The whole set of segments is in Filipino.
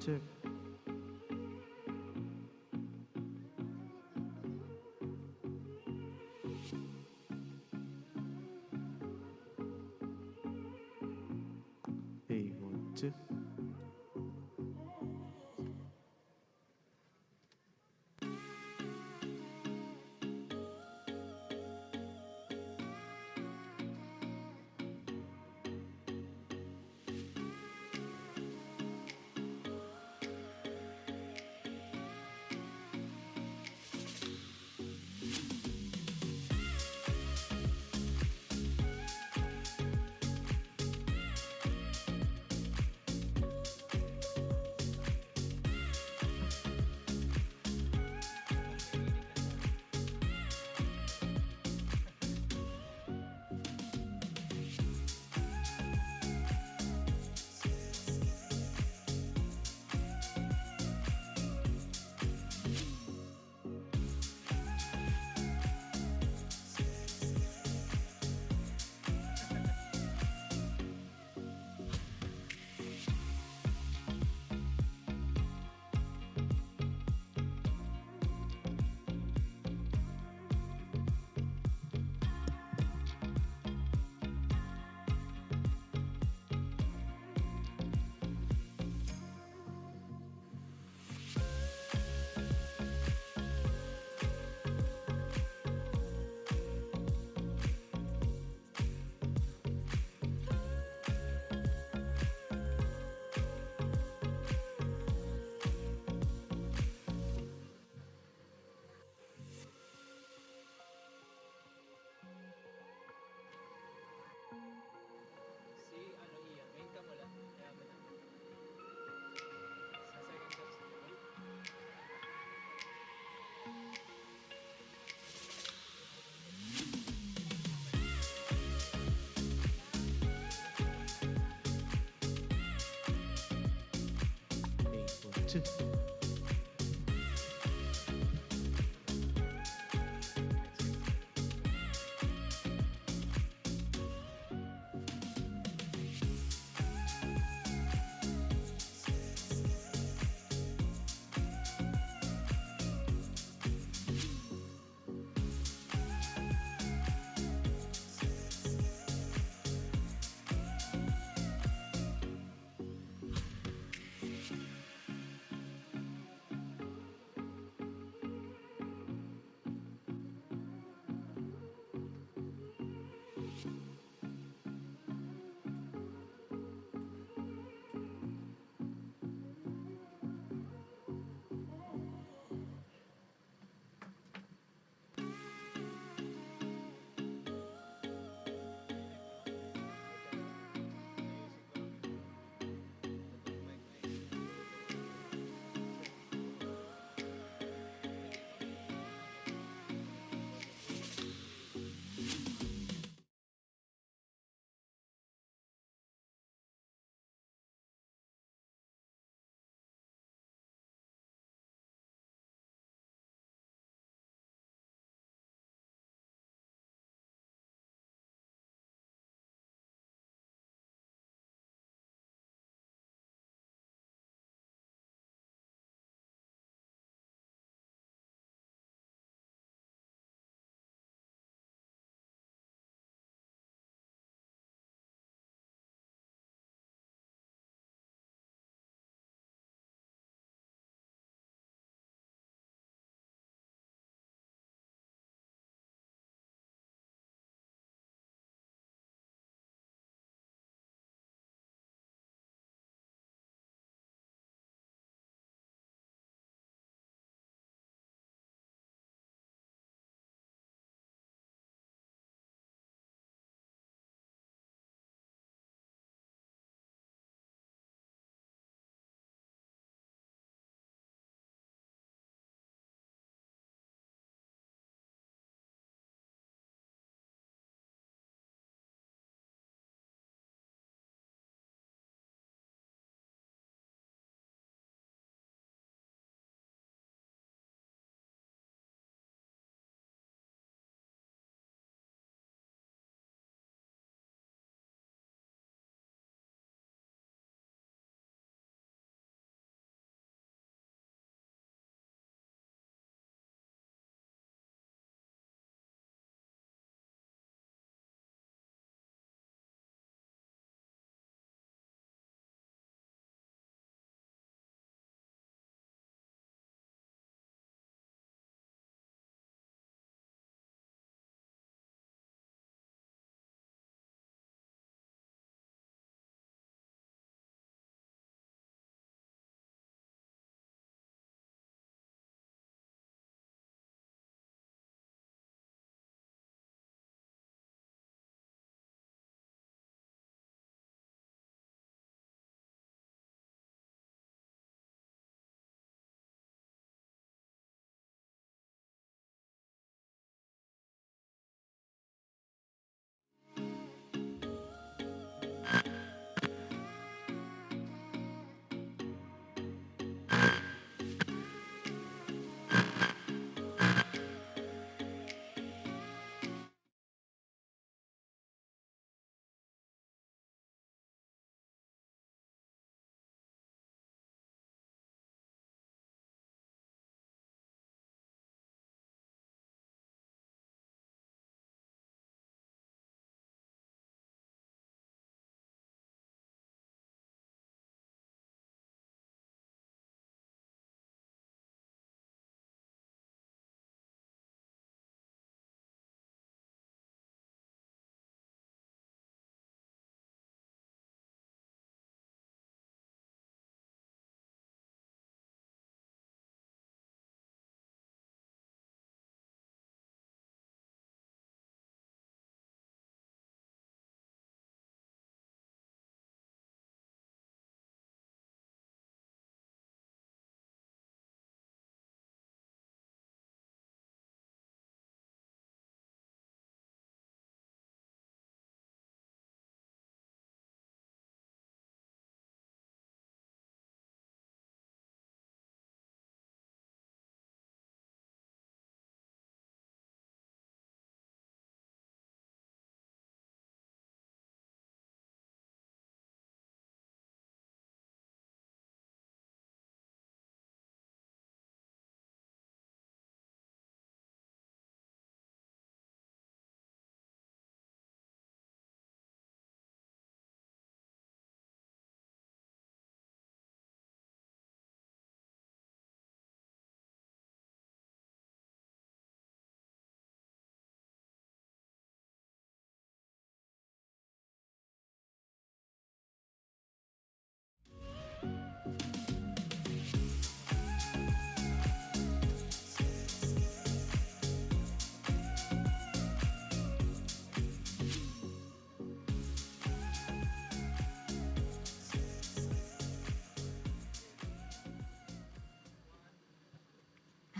check. Hey, 1, 2. Si ano Ian, main ka mo lang. Kaya mo na. Sa second verse. Hey, 1, 2.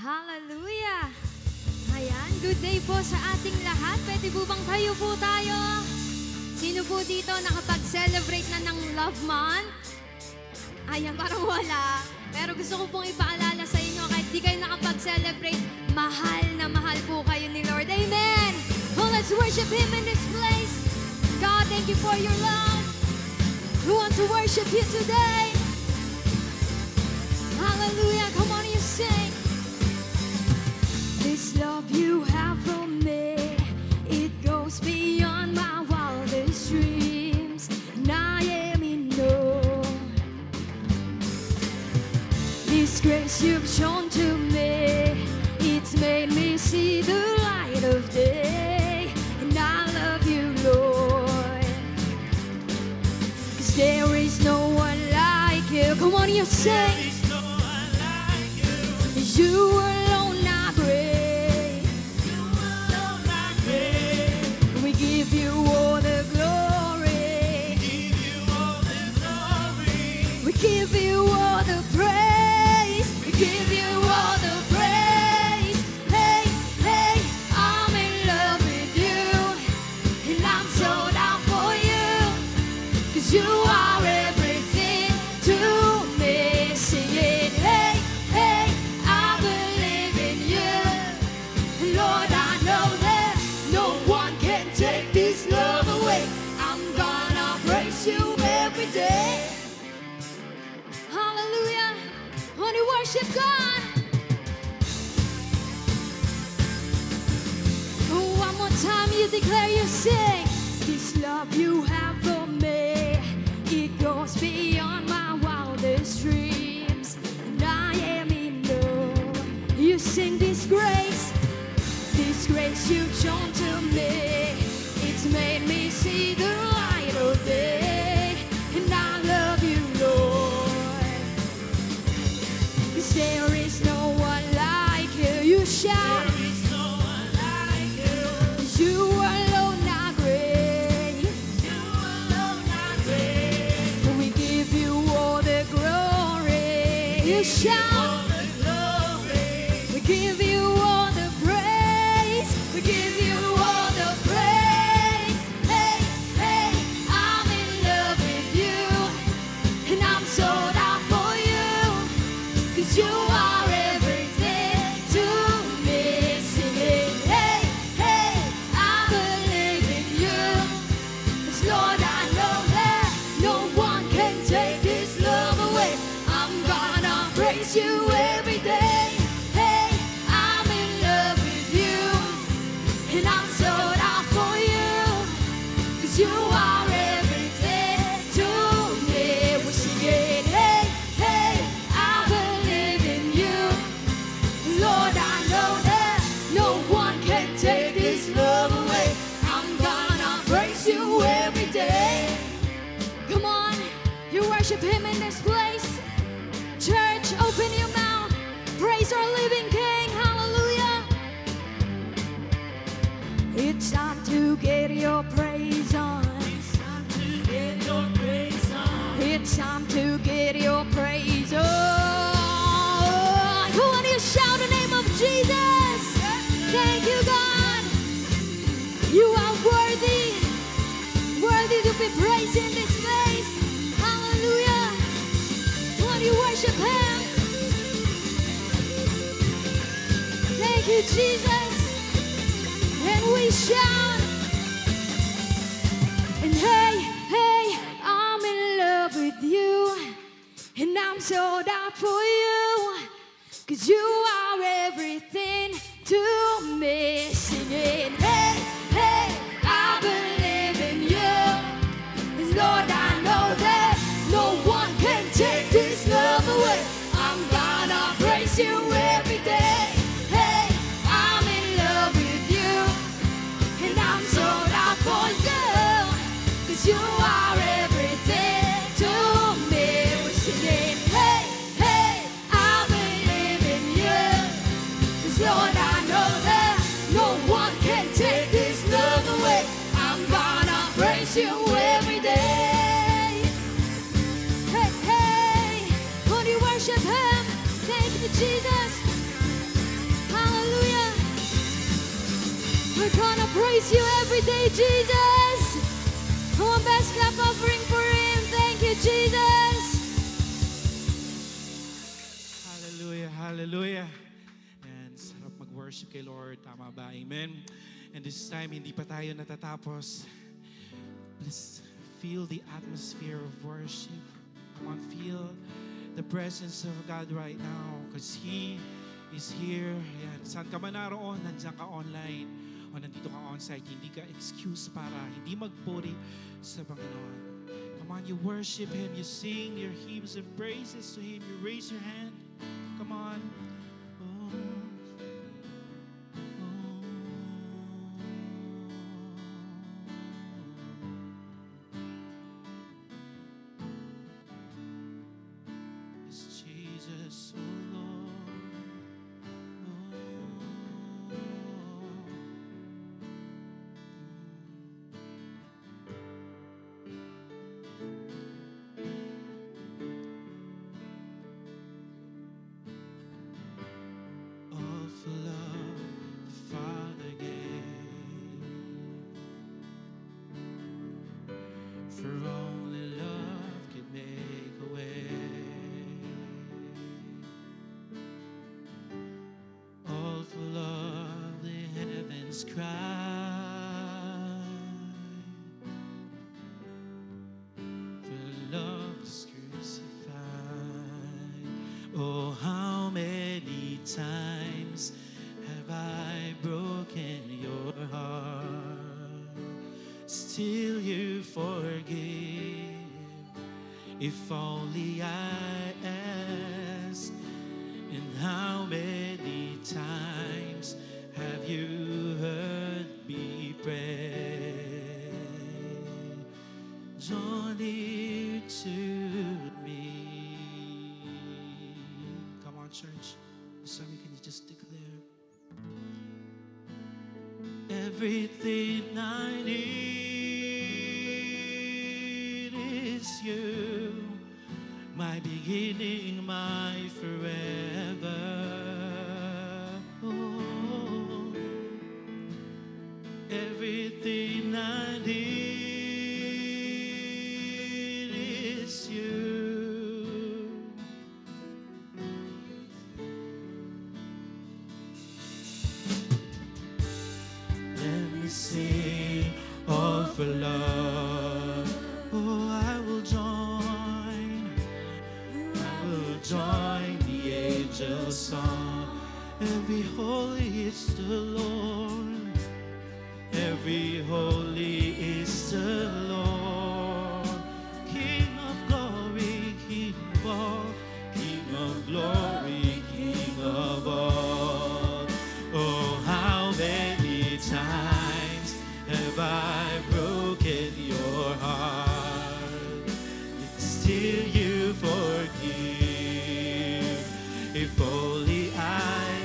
Hallelujah! Ayan, good day po sa ating lahat. Pwede po bang tayo po tayo? Sino po dito nakapag-celebrate na ng Love Month? Ayan, parang wala. Pero gusto ko pong ipaalala sa inyo, kahit di kayo nakapag-celebrate, mahal na mahal po kayo ni Lord. Amen! Well, let's worship Him in this place. God, thank you for your love. We want to worship you today. Hallelujah. Come on, you sing. This love you have for me, it goes beyond my wildest dreams, and I am in awe. This grace you've shown to me, it's made me see the light of day, and I love you, Lord. 'Cause there is no one like you. Come on, you sing. You alone are great. We give you all the glory. We give you all the praise. We give you all the praise. Hey, hey, I'm in love with you, and I'm sold out for you. 'Cause you are everything to me. Sing it, hey, hey. Lord, I know that no one can take this love away. I'm gonna praise you every day. Hallelujah. Only worship God. Oh, one more time you declare, you sing. This love you have for me, it goes beyond my wildest dreams, and I am in love. You sing this grace. This grace you've shown to me, it's made me see the light of day, and I love you, Lord. 'Cause there is no one like you. You shout. There is no one like you. You alone are great. You alone are great. We give you all the glory. You shout. We give you all the praise. We give you all the praise. Hey, hey, I'm in love with you, and I'm sold out for you. 'Cause you are everything to me. Sing it, hey, hey, I believe in you. 'Cause Lord, I know that no one can take this love away. I'm gonna praise you every day. Hey, I'm in love with you, and I'm sold out for you. 'Cause you are everything to me. We sing it, hey, hey, I believe in you. Lord, I know that no one can take this love away. I'm gonna praise you every day. Come on, you worship Him in this place. Church, open your mouth. Praise our living King. Hallelujah. It's time to get your praise on. It's time to get your praise on. It's time to get your praise on. Come on, you shout the name of Jesus. Thank you, God. You are worthy. Worthy to be praised in this place. Hallelujah. Come on, you worship Him. Thank you, Jesus. And we shout. And hey, hey, I'm in love with you, and I'm sold out for you. 'Cause you are everything to me. Sing it, hey, hey, I believe in you. And Lord, I know that no one can take this love away. I'm gonna praise you every day. Hey, I'm in love with you, and I'm sold out for you. 'Cause you are everything to me. We're singing, hey, hey, I believe in you. 'Cause Lord, I know that no one can take this love away. I'm gonna praise you every day. Hey, hey, when you worship Him, thank you, Jesus. praise you every day, Jesus. Come on, best clap offering for Him. Thank you, Jesus. Hallelujah, hallelujah. And sarap mag-worship kay Lord. Tama ba? Amen. And this time, hindi pa tayo natatapos. Let's feel the atmosphere of worship. Come on, feel the presence of God right now because He is here. Ayan. Saan ka man naroon, nandiyan ka online o nandito ka on-site, hindi ka excuse para hindi magpuri sa Panginoon. Come on, you worship Him, you sing your hymns of praises to Him, you raise your hand. Come on. Oh. It's Jesus, oh Lord. All for love the Father gave, for only love could make a way. All for love the heavens cry, for love is crucified. Oh, how many times have I broken your heart? Still you forgive. If only I asked. And how many times have you heard me pray? Draw near to me. Come on, church. Sorry, can you just declare? Everything I need is you, my beginning, my forever. Oh, everything I need is you. Let me sing all for love. Oh, I will join the angels' song. Every holy is the Lord. Every holy is the Lord. King of glory, King of all, King of glory, King of all. Oh, how many times have I broken your heart? Yet still you forgive. If only I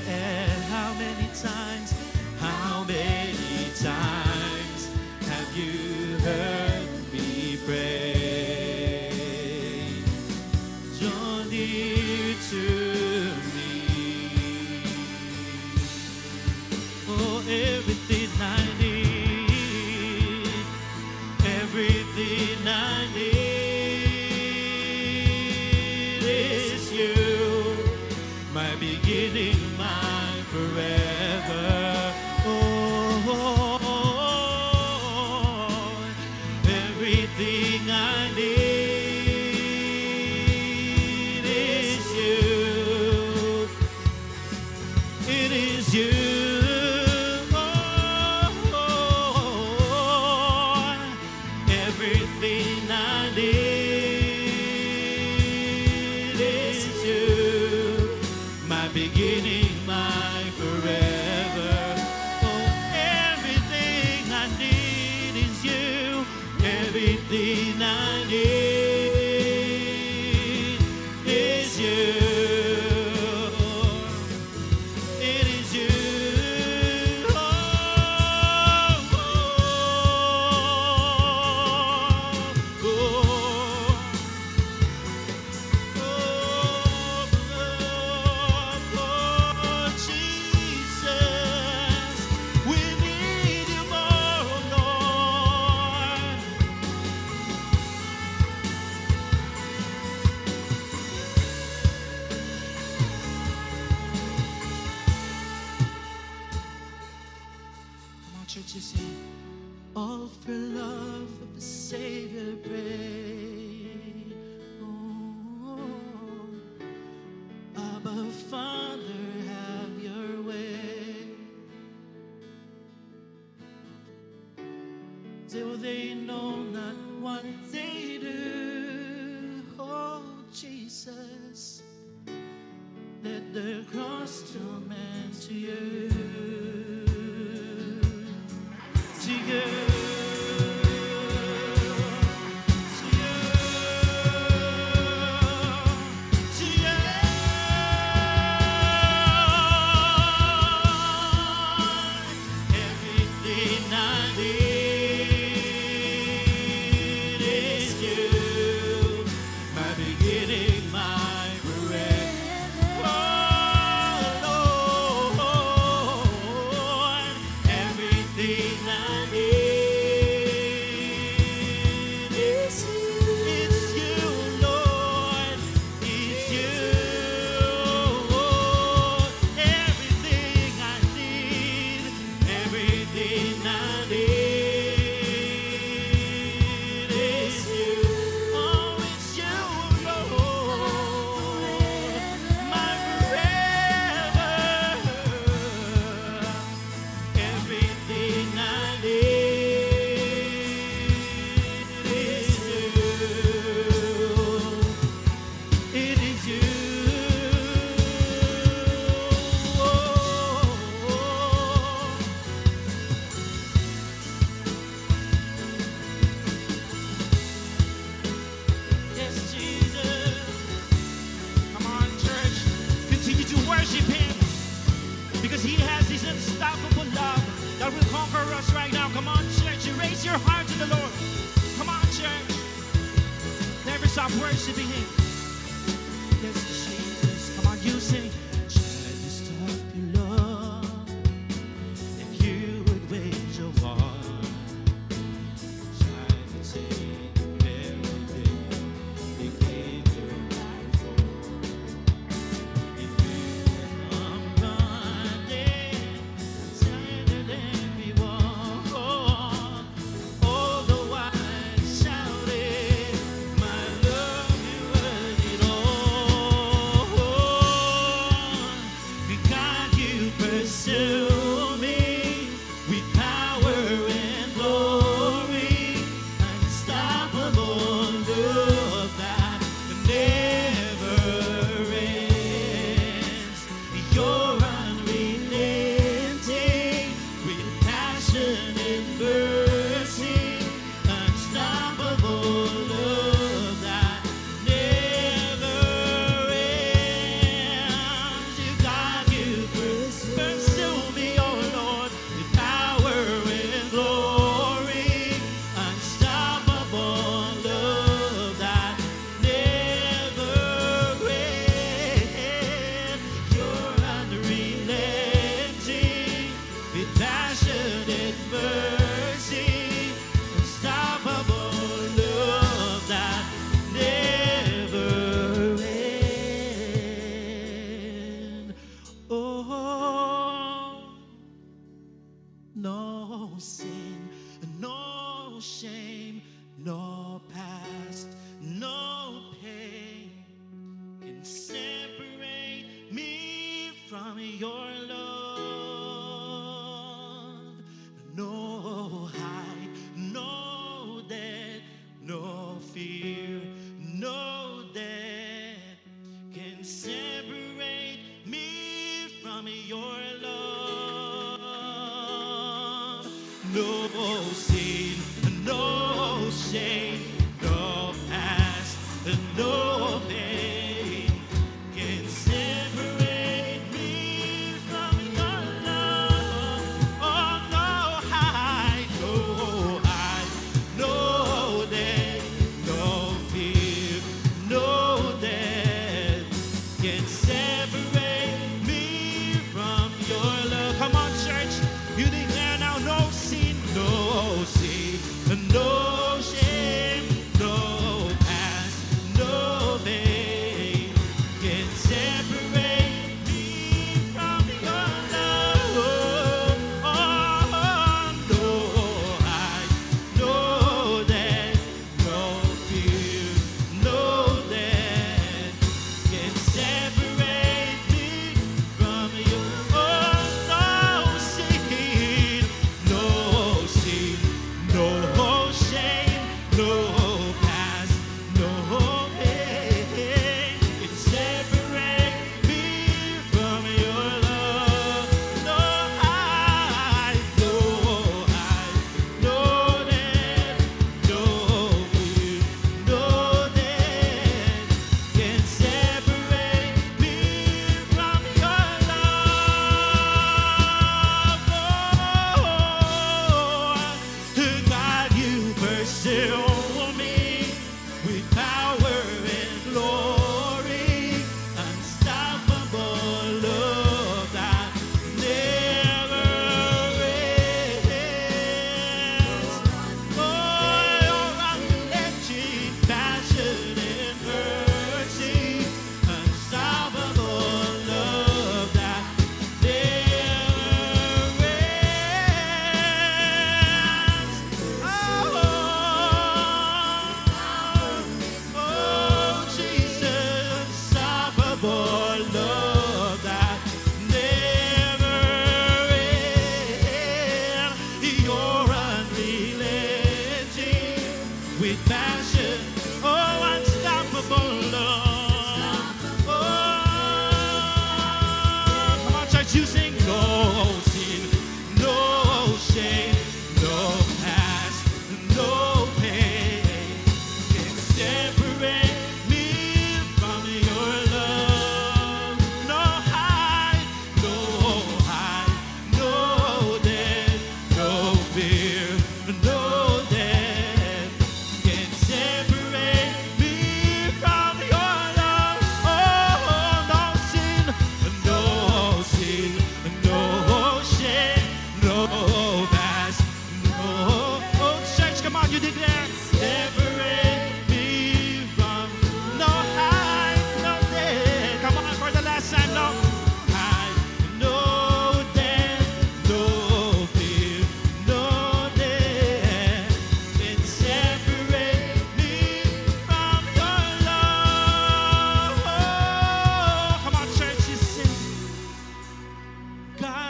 had. How many times have you heard me pray? Draw near to me. Oh, everything I need, everything I need is you, my beginning, my forever. Oh, everything I need is you. It is you. Oh, everything I need is you, my beginning, my forever. Oh, everything I need is you. Everything I need is you. It is you. church, just sing. All for love of the Savior pray. Oh, Abba, Father, have your way. Till they know not what they do. Oh, Jesus, let their cross torment to you. To you. To you. To you. Everything I need is you. My beginning, my end. Oh, Lord, everything I need is you. It's you, Lord. It's you. Everything I need, everything I need is you. Oh, it's you, Lord. My forever. Everything I need is you. It is you. Yes, Jesus. Come on, church. Continue to worship Him because He has this unstoppable love that will conquer us right now. Come on, church. You raise your heart to the Lord. Come on, church. Never stop worshiping Him. Yes, Jesus. Come on, you sing. Try to stop your love if you would wage a war. Try to take everything you gave your life for. If you come running, tighter than before, all the while shouting, my love, you heard it all. God, you pursue me with power and glory, unstoppable love that never ends. You're unrelenting with passion and mercy, unstoppable love that never ends. You God, you pursue me, oh Lord, with power and glory, unstoppable love that never ends. You're unrelenting with passion and mercy, unstoppable love that never ends. Oh, no sin, no shame, no past, no pain can separate me from your love. No height, no death, no fear, no death can separate me from your love. No sin, no shame, no past, no pain can separate me from your love. Oh, no height, no death, no fear, no death can separate me from your love. Come on, church. You declare now, no sin, no shame, no past, no pain can separate me from your love. Oh,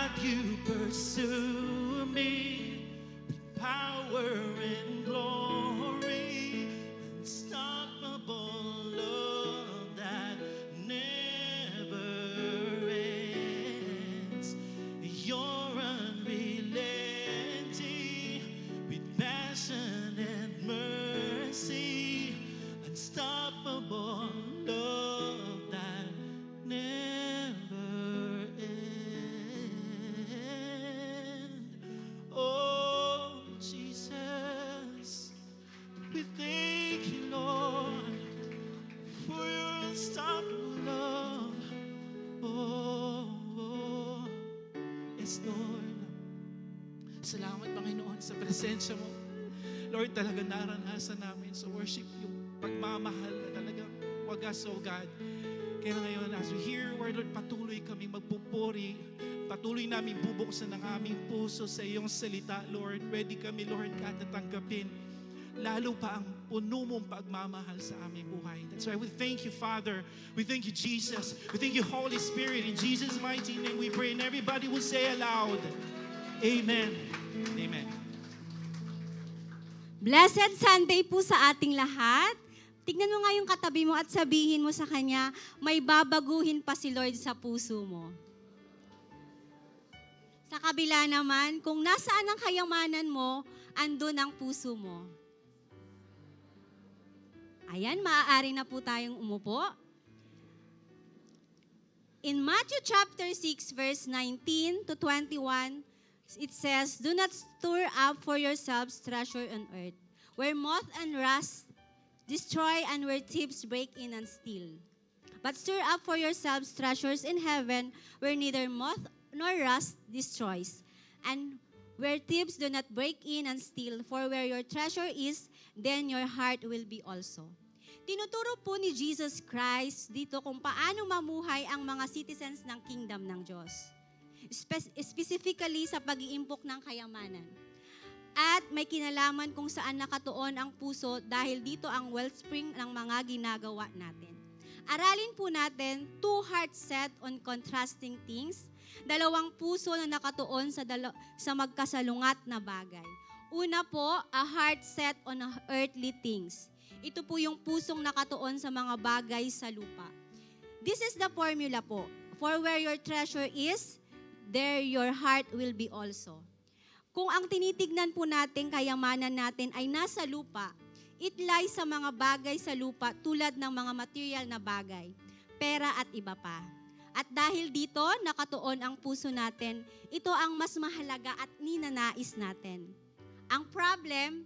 God, you pursue me with power and glory, unstoppable love that never ends. You're unrelenting with passion and mercy, unstoppable love that never ends. Oh, Jesus, we thank you, Lord, for your unstoppable love. Oh, yes, Lord. Salamat, Panginoon, sa presensya mo. Lord, talaga naranasan namin sa worship yung pagmamahal na talaga wagas, oh God. Kaya ngayon, as we hear your word, Lord, patuloy kami magpupuri. Patuloy namin bubuksan ang aming puso sa iyong salita, Lord. Ready kami, Lord, God, na tanggapin lalo pa ang puno mong pagmamahal sa aming buhay. That's why we thank you, Father. We thank you, Jesus. We thank you, Holy Spirit. In Jesus' mighty name we pray. And everybody will say aloud, Amen. Amen. Blessed Sunday po sa ating lahat. Tignan mo nga yung katabi mo at sabihin mo sa kanya, may babaguhin pa si Lord sa puso mo. Sa kabila naman, kung nasaan ang kayamanan mo, andun ang puso mo. Ayan, maaari na po tayong umupo. In Matthew chapter 6, verse 19 to 21, it says, do not store up for yourselves treasure on earth, where moth and rust destroy and where thieves break in and steal. But store up for yourselves treasures in heaven, where neither moth nor rust destroys, and where thieves do not break in and steal. For where your treasure is, then your heart will be also. Tinuturo po ni Jesus Christ dito kung paano mamuhay ang mga citizens ng kingdom ng Diyos. Specifically sa pag-iimpok ng kayamanan. At may kinalaman kung saan nakatuon ang puso dahil dito ang wellspring ng mga ginagawa natin. Aralin po natin, two hearts set on contrasting things, dalawang puso na nakatuon sa magkasalungat na bagay. Una po, a heart set on earthly things. Ito po yung pusong nakatuon sa mga bagay sa lupa. This is the formula po. For where your treasure is, there your heart will be also. Kung ang tinitignan po natin, kayamanan natin ay nasa lupa, it lies sa mga bagay sa lupa tulad ng mga material na bagay, pera at iba pa. At dahil dito, nakatuon ang puso natin, ito ang mas mahalaga at ninanais natin. Ang problem,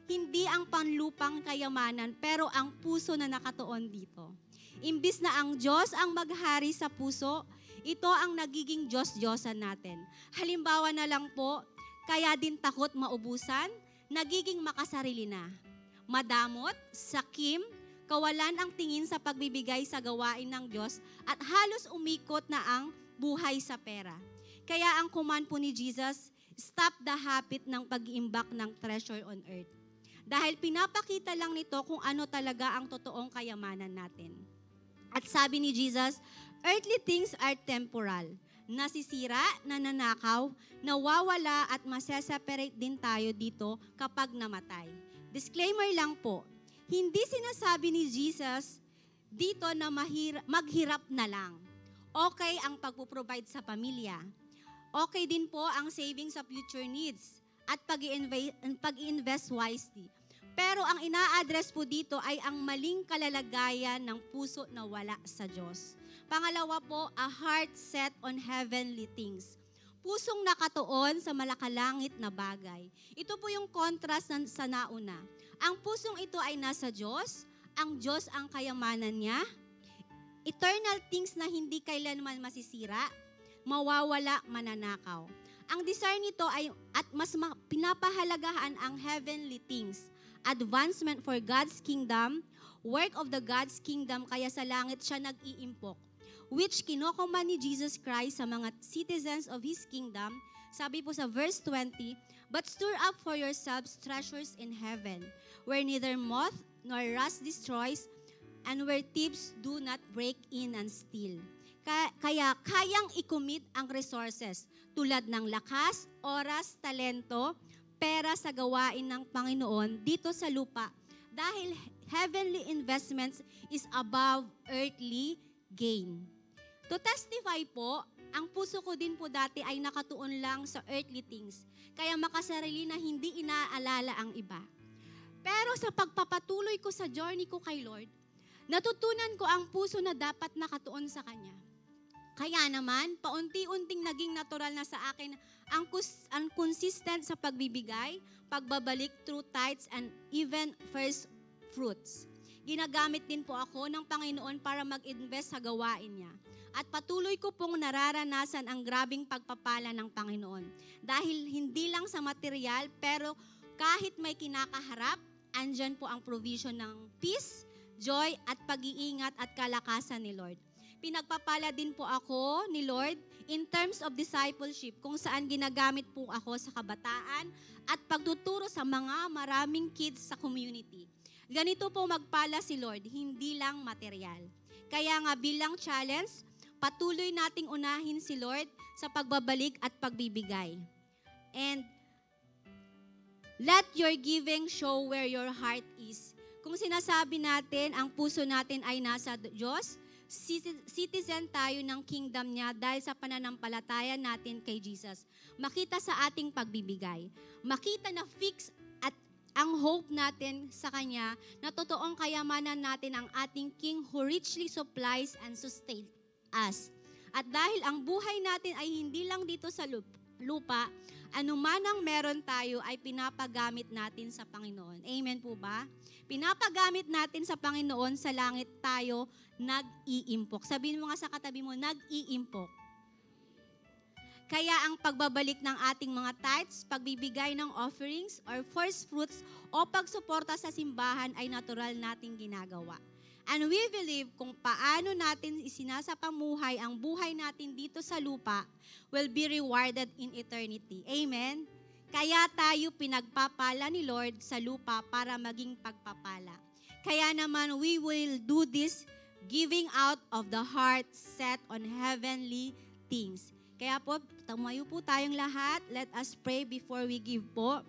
hindi ang panlupang kayamanan, pero ang puso na nakatuon dito. Imbis na ang Diyos ang maghari sa puso, ito ang nagiging Diyos-Diyosan natin. Halimbawa na lang po, kaya din takot maubusan, nagiging makasarili na. Madamot, sakim, kawalan ang tingin sa pagbibigay sa gawain ng Diyos at halos umikot na ang buhay sa pera. Kaya ang command po ni Jesus, stop the habit ng pag-iimbak ng treasure on earth. Dahil pinapakita lang nito kung ano talaga ang totoong kayamanan natin. At sabi ni Jesus, earthly things are temporal, nasisira, nananakaw, nawawala at maseseparate din tayo dito kapag namatay. Disclaimer lang po, hindi sinasabi ni Jesus dito na maghirap na lang. Okay ang pagpuprovide sa pamilya. Okay din po ang saving sa future needs at pag-i-invest wisely. Pero ang ina-address po dito ay ang maling kalalagayan ng puso na wala sa Diyos. Pangalawa po, a heart set on heavenly things. Pusong nakatuon sa malakalangit na bagay. Ito po yung contrast sa nauna. Ang pusong ito ay nasa Diyos, ang Diyos ang kayamanan niya, eternal things na hindi kailanman masisira, mawawala, mananakaw. Ang desire nito ay at mas pinapahalagahan ang heavenly things, advancement for God's kingdom, work of the God's kingdom, kaya sa langit siya nag-iimpok, which kinokoman ni Jesus Christ sa mga citizens of His kingdom. Sabi po sa verse 20, but store up for yourselves treasures in heaven, where neither moth nor rust destroys, and where thieves do not break in and steal. Kaya kayang i-commit ang resources tulad ng lakas, oras, talento, pera sa gawain ng Panginoon dito sa lupa dahil heavenly investments is above earthly gain. To testify po, ang puso ko din po dati ay nakatuon lang sa earthly things, kaya makasarili na hindi inaalala ang iba. Pero sa pagpapatuloy ko sa journey ko kay Lord, natutunan ko ang puso na dapat nakatuon sa Kanya. Kaya naman, paunti-unting naging natural na sa akin ang consistent sa pagbibigay, pagbabalik through tithes and even first fruits. Ginagamit din po ako ng Panginoon para mag-invest sa gawain niya. At patuloy ko pong nararanasan ang grabing pagpapala ng Panginoon. Dahil hindi lang sa material, pero kahit may kinakaharap, andyan po ang provision ng peace, joy, at pag-iingat at kalakasan ni Lord. Pinagpapala din po ako ni Lord in terms of discipleship, kung saan ginagamit po ako sa kabataan at pagtuturo sa mga maraming kids sa community. Ganito po magpala si Lord, hindi lang material. Kaya nga bilang challenge, patuloy nating unahin si Lord sa pagbabalik at pagbibigay. And let your giving show where your heart is. Kung sinasabi natin, ang puso natin ay nasa Diyos, citizen tayo ng kingdom niya dahil sa pananampalataya natin kay Jesus. Makita sa ating pagbibigay. Makita na fix at ang hope natin sa Kanya na totoong kayamanan natin ang ating King who richly supplies and sustains us. At dahil ang buhay natin ay hindi lang dito sa lupa, anuman ang meron tayo ay pinapagamit natin sa Panginoon. Amen po ba? Pinapagamit natin sa Panginoon, sa langit tayo nag-iimpok. Sabihin mo nga sa katabi mo, nag-iimpok. Kaya ang pagbabalik ng ating mga tithes, pagbibigay ng offerings or first fruits o pagsuporta sa simbahan ay natural nating ginagawa. And we believe kung paano natin isinasapamuhay ang buhay natin dito sa lupa will be rewarded in eternity. Amen? Kaya tayo pinagpapala ni Lord sa lupa para maging pagpapala. Kaya naman we will do this giving out of the heart set on heavenly things. Kaya po, tumayo po tayong lahat. Let us pray before we give po.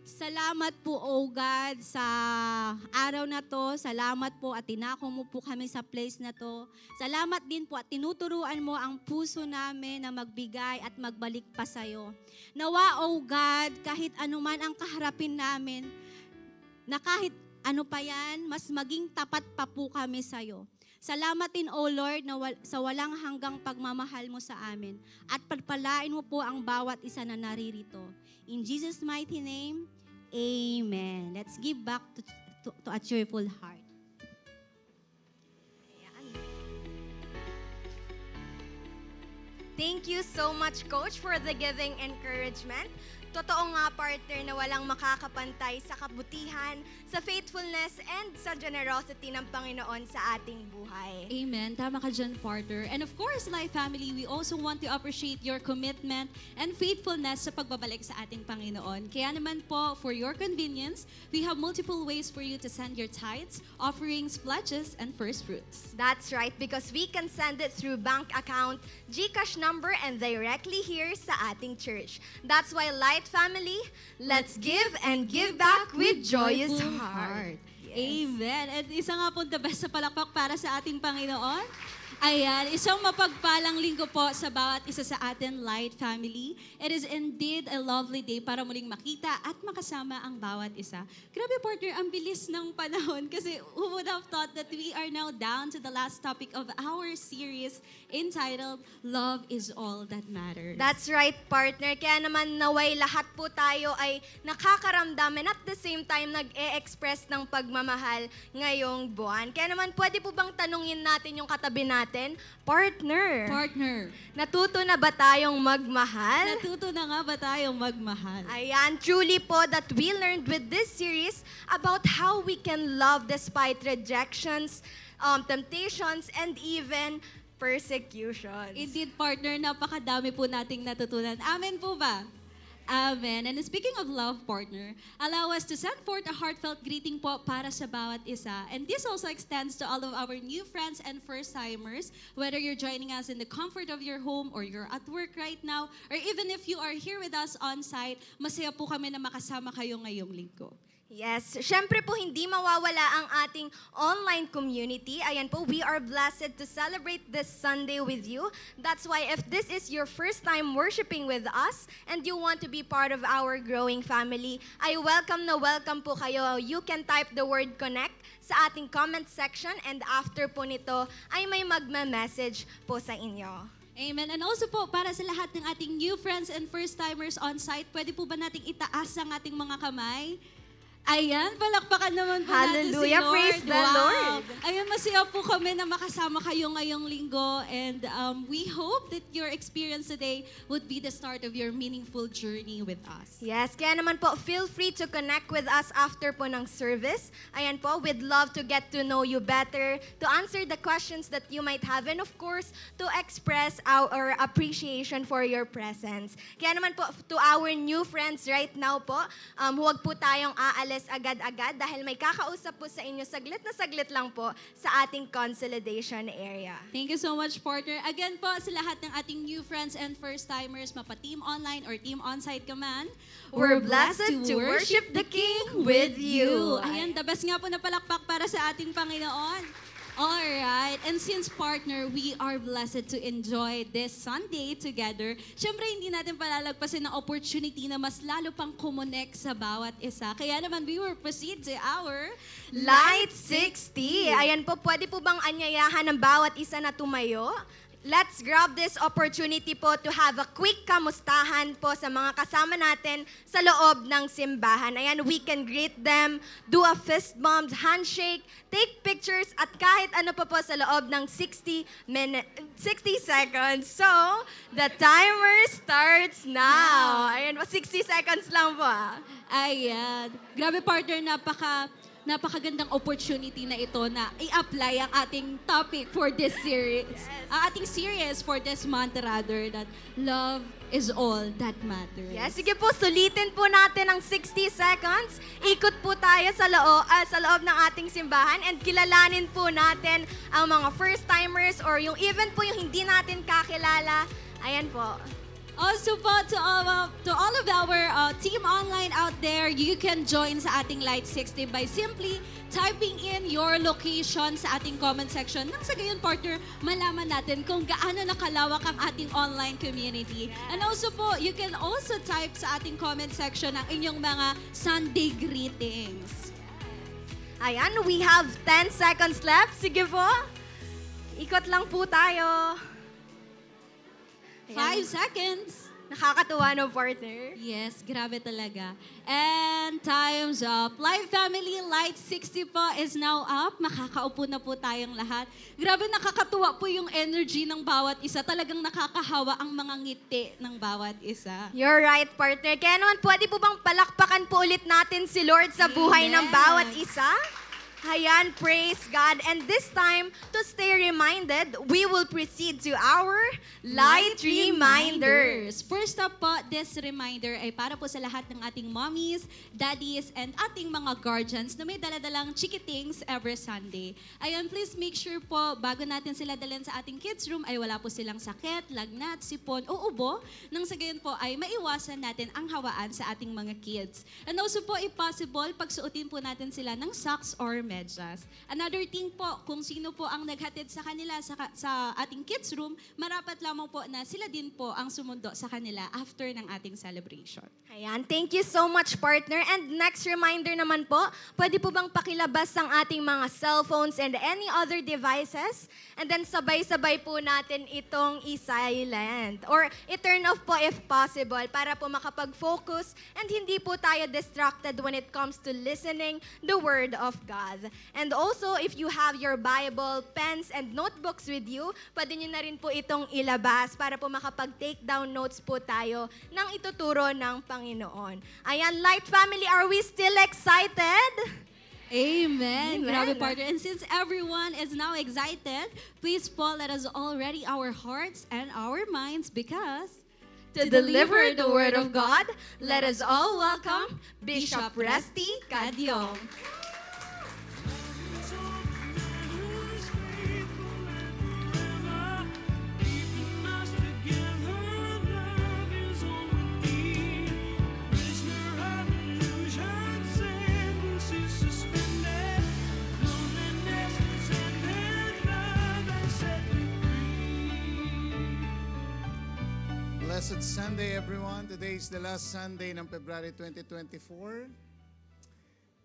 Salamat po, O God, sa araw na to. Salamat po at tinako mo po kami sa place na to. Salamat din po at tinuturuan mo ang puso namin na magbigay at magbalik pa sa'yo. Nawa, O God, kahit anuman ang kaharapin namin, na kahit ano pa yan, mas maging tapat pa po kami sa'yo. Salamat din, O Lord, na sa walang hanggang pagmamahal mo sa amin. At pagpalain mo po ang bawat isa na naririto. In Jesus' mighty name, Amen. Let's give back to a cheerful heart. Ayan. Thank you so much, Coach, for the giving encouragement. Totoo nga, partner, na walang makakapantay sa kabutihan, sa faithfulness, and sa generosity ng Panginoon sa ating buhay. Amen. Tama ka dyan, partner. And of course, Life Family, we also want to appreciate your commitment and faithfulness sa pagbabalik sa ating Panginoon. Kaya naman po, for your convenience, we have multiple ways for you to send your tithes, offerings, pledges, and first fruits. That's right, because we can send it through bank account, GCash number, and directly here sa ating church. That's why, Light Family, let's give and give back with joyous heart. Yes. Amen. At isa nga po the best sa palakpak para sa ating Panginoon. Ayan, isang mapagpalang linggo po sa bawat isa sa atin, Light Family. It is indeed a lovely day para muling makita at makasama ang bawat isa. Grabe, partner, ang bilis ng panahon kasi who would have thought that we are now down to the last topic of our series entitled Love is All That Matters. That's right, partner. Kaya naman naway lahat po tayo ay nakakaramdam and at the same time nag-e-express ng pagmamahal ngayong buwan. Kaya naman pwede po bang tanungin natin yung katabi natin? Partner, natuto na ba tayong magmahal? Natuto na nga ba tayong magmahal? Ayan, truly po that we learned with this series about how we can love despite rejections, temptations, and even persecutions. Indeed, partner, napakadami po nating natutunan. Amen po ba? Amen. And speaking of love, partner, allow us to send forth a heartfelt greeting po para sa bawat isa. And this also extends to all of our new friends and first-timers, whether you're joining us in the comfort of your home or you're at work right now, or even if you are here with us on-site, masaya po kami na makasama kayo ngayong linggo. Yes, syempre po hindi mawawala ang ating online community. Ayan po, we are blessed to celebrate this Sunday with you. That's why if this is your first time worshiping with us and you want to be part of our growing family, I welcome po kayo. You can type the word connect sa ating comment section and after po nito ay may magme-message po sa inyo. Amen. And also po, para sa lahat ng ating new friends and first-timers on-site, pwede po ba nating itaas ang ating mga kamay? Ayan, palakpakan naman po natin si Hallelujah, Lord. praise the Lord. Ayan, masaya po kami na makasama kayo ngayong linggo. And we hope that your experience today would be the start of your meaningful journey with us. Yes, kaya naman po, feel free to connect with us after po ng service. Ayan po, we'd love to get to know you better, to answer the questions that you might have, and of course, to express our appreciation for your presence. Kaya naman po, to our new friends right now po, huwag po tayong aalis agad-agad dahil may kakausap po sa inyo saglit na saglit lang po sa ating consolidation area. Thank you so much, partner. Again po, sa lahat ng ating new friends and first-timers, mapa-team online or team on-site ka man, We're blessed to worship the King with you. Ayan, the best nga po na palakpak para sa ating Panginoon. Alright, and since partner, we are blessed to enjoy this Sunday together, syempre hindi natin palalagpasin ng opportunity na mas lalo pang kumonek sa bawat isa. Kaya naman, we will proceed to our Light 60. Ayan po, pwede po bang anyayahan ng bawat isa na tumayo? Let's grab this opportunity po to have a quick kamustahan po sa mga kasama natin sa loob ng simbahan. Ayan, we can greet them, do a fist bump, handshake, take pictures, at kahit ano pa po sa loob ng 60 seconds. So, the timer starts now. Ayan po, 60 seconds lang po. Ayan. Grabe partner, napakagandang opportunity na ito na i-apply ang ating topic for this series. Ang ating series for this month rather, that love is all that matters. Yes, sige po, sulitin po natin ang 60 seconds. Ikot po tayo sa loob ng ating simbahan and kilalanin po natin ang mga first-timers or yung even po yung hindi natin kakilala. Ayan po. Also po, to all of our team online out there, you can join sa ating Light 60 by simply typing in your location sa ating comment section. Nang sa gayon, partner, malaman natin kung gaano nakalawak ang ating online community. And also po, you can also type sa ating comment section ang inyong mga Sunday greetings. Ayan, we have 10 seconds left. Sige po. Ikot lang po tayo. 5 seconds. Nakakatuwa no, partner. Yes, grabe talaga. And time's up. Live family, Light 60 po is now up. Makakaupo na po tayong lahat. Grabe, nakakatuwa po yung energy ng bawat isa. Talagang nakakahawa ang mga ngiti ng bawat isa. You're right, partner. Kaya naman, pwede po bang palakpakan po ulit natin si Lord sa buhay ng Amen. bawat isa? Ayan, praise God. And this time, to stay reminded, we will proceed to our Light Reminders. First up po, this reminder ay para po sa lahat ng ating mommies, daddies, and ating mga guardians na may daladalang chikitings every Sunday. Ayan, please make sure po, bago natin sila dalhin sa ating kids room, ay wala po silang sakit, lagnat, sipon, o ubo. Nang sa gayon po ay maiwasan natin ang hawaan sa ating mga kids. And also po, if possible, pagsuotin po natin sila ng socks or medyas. Another thing po, kung sino po ang naghatid sa kanila sa ating kids room, marapat lamang po na sila din po ang sumundo sa kanila after ng ating celebration. Ayan, thank you so much, partner. And next reminder naman po, pwede po bang pakilabas ang ating mga cellphones and any other devices? And then sabay-sabay po natin itong i-silent or i-turn off po if possible para po makapag-focus and hindi po tayo distracted when it comes to listening the Word of God. And also, if you have your Bible, pens, and notebooks with you, pwede nyo na rin po itong ilabas para po makapag-take down notes po tayo ng ituturo ng Panginoon. Ayan, Light Family, are we still excited? Amen. Amen. Grabe, partner. And since everyone is now excited, please po let us all ready our hearts and our minds because To deliver the Word of God, let us all welcome Bishop Rusty Cadyong. Blessed Sunday, everyone. Today is the last Sunday ng February 2024.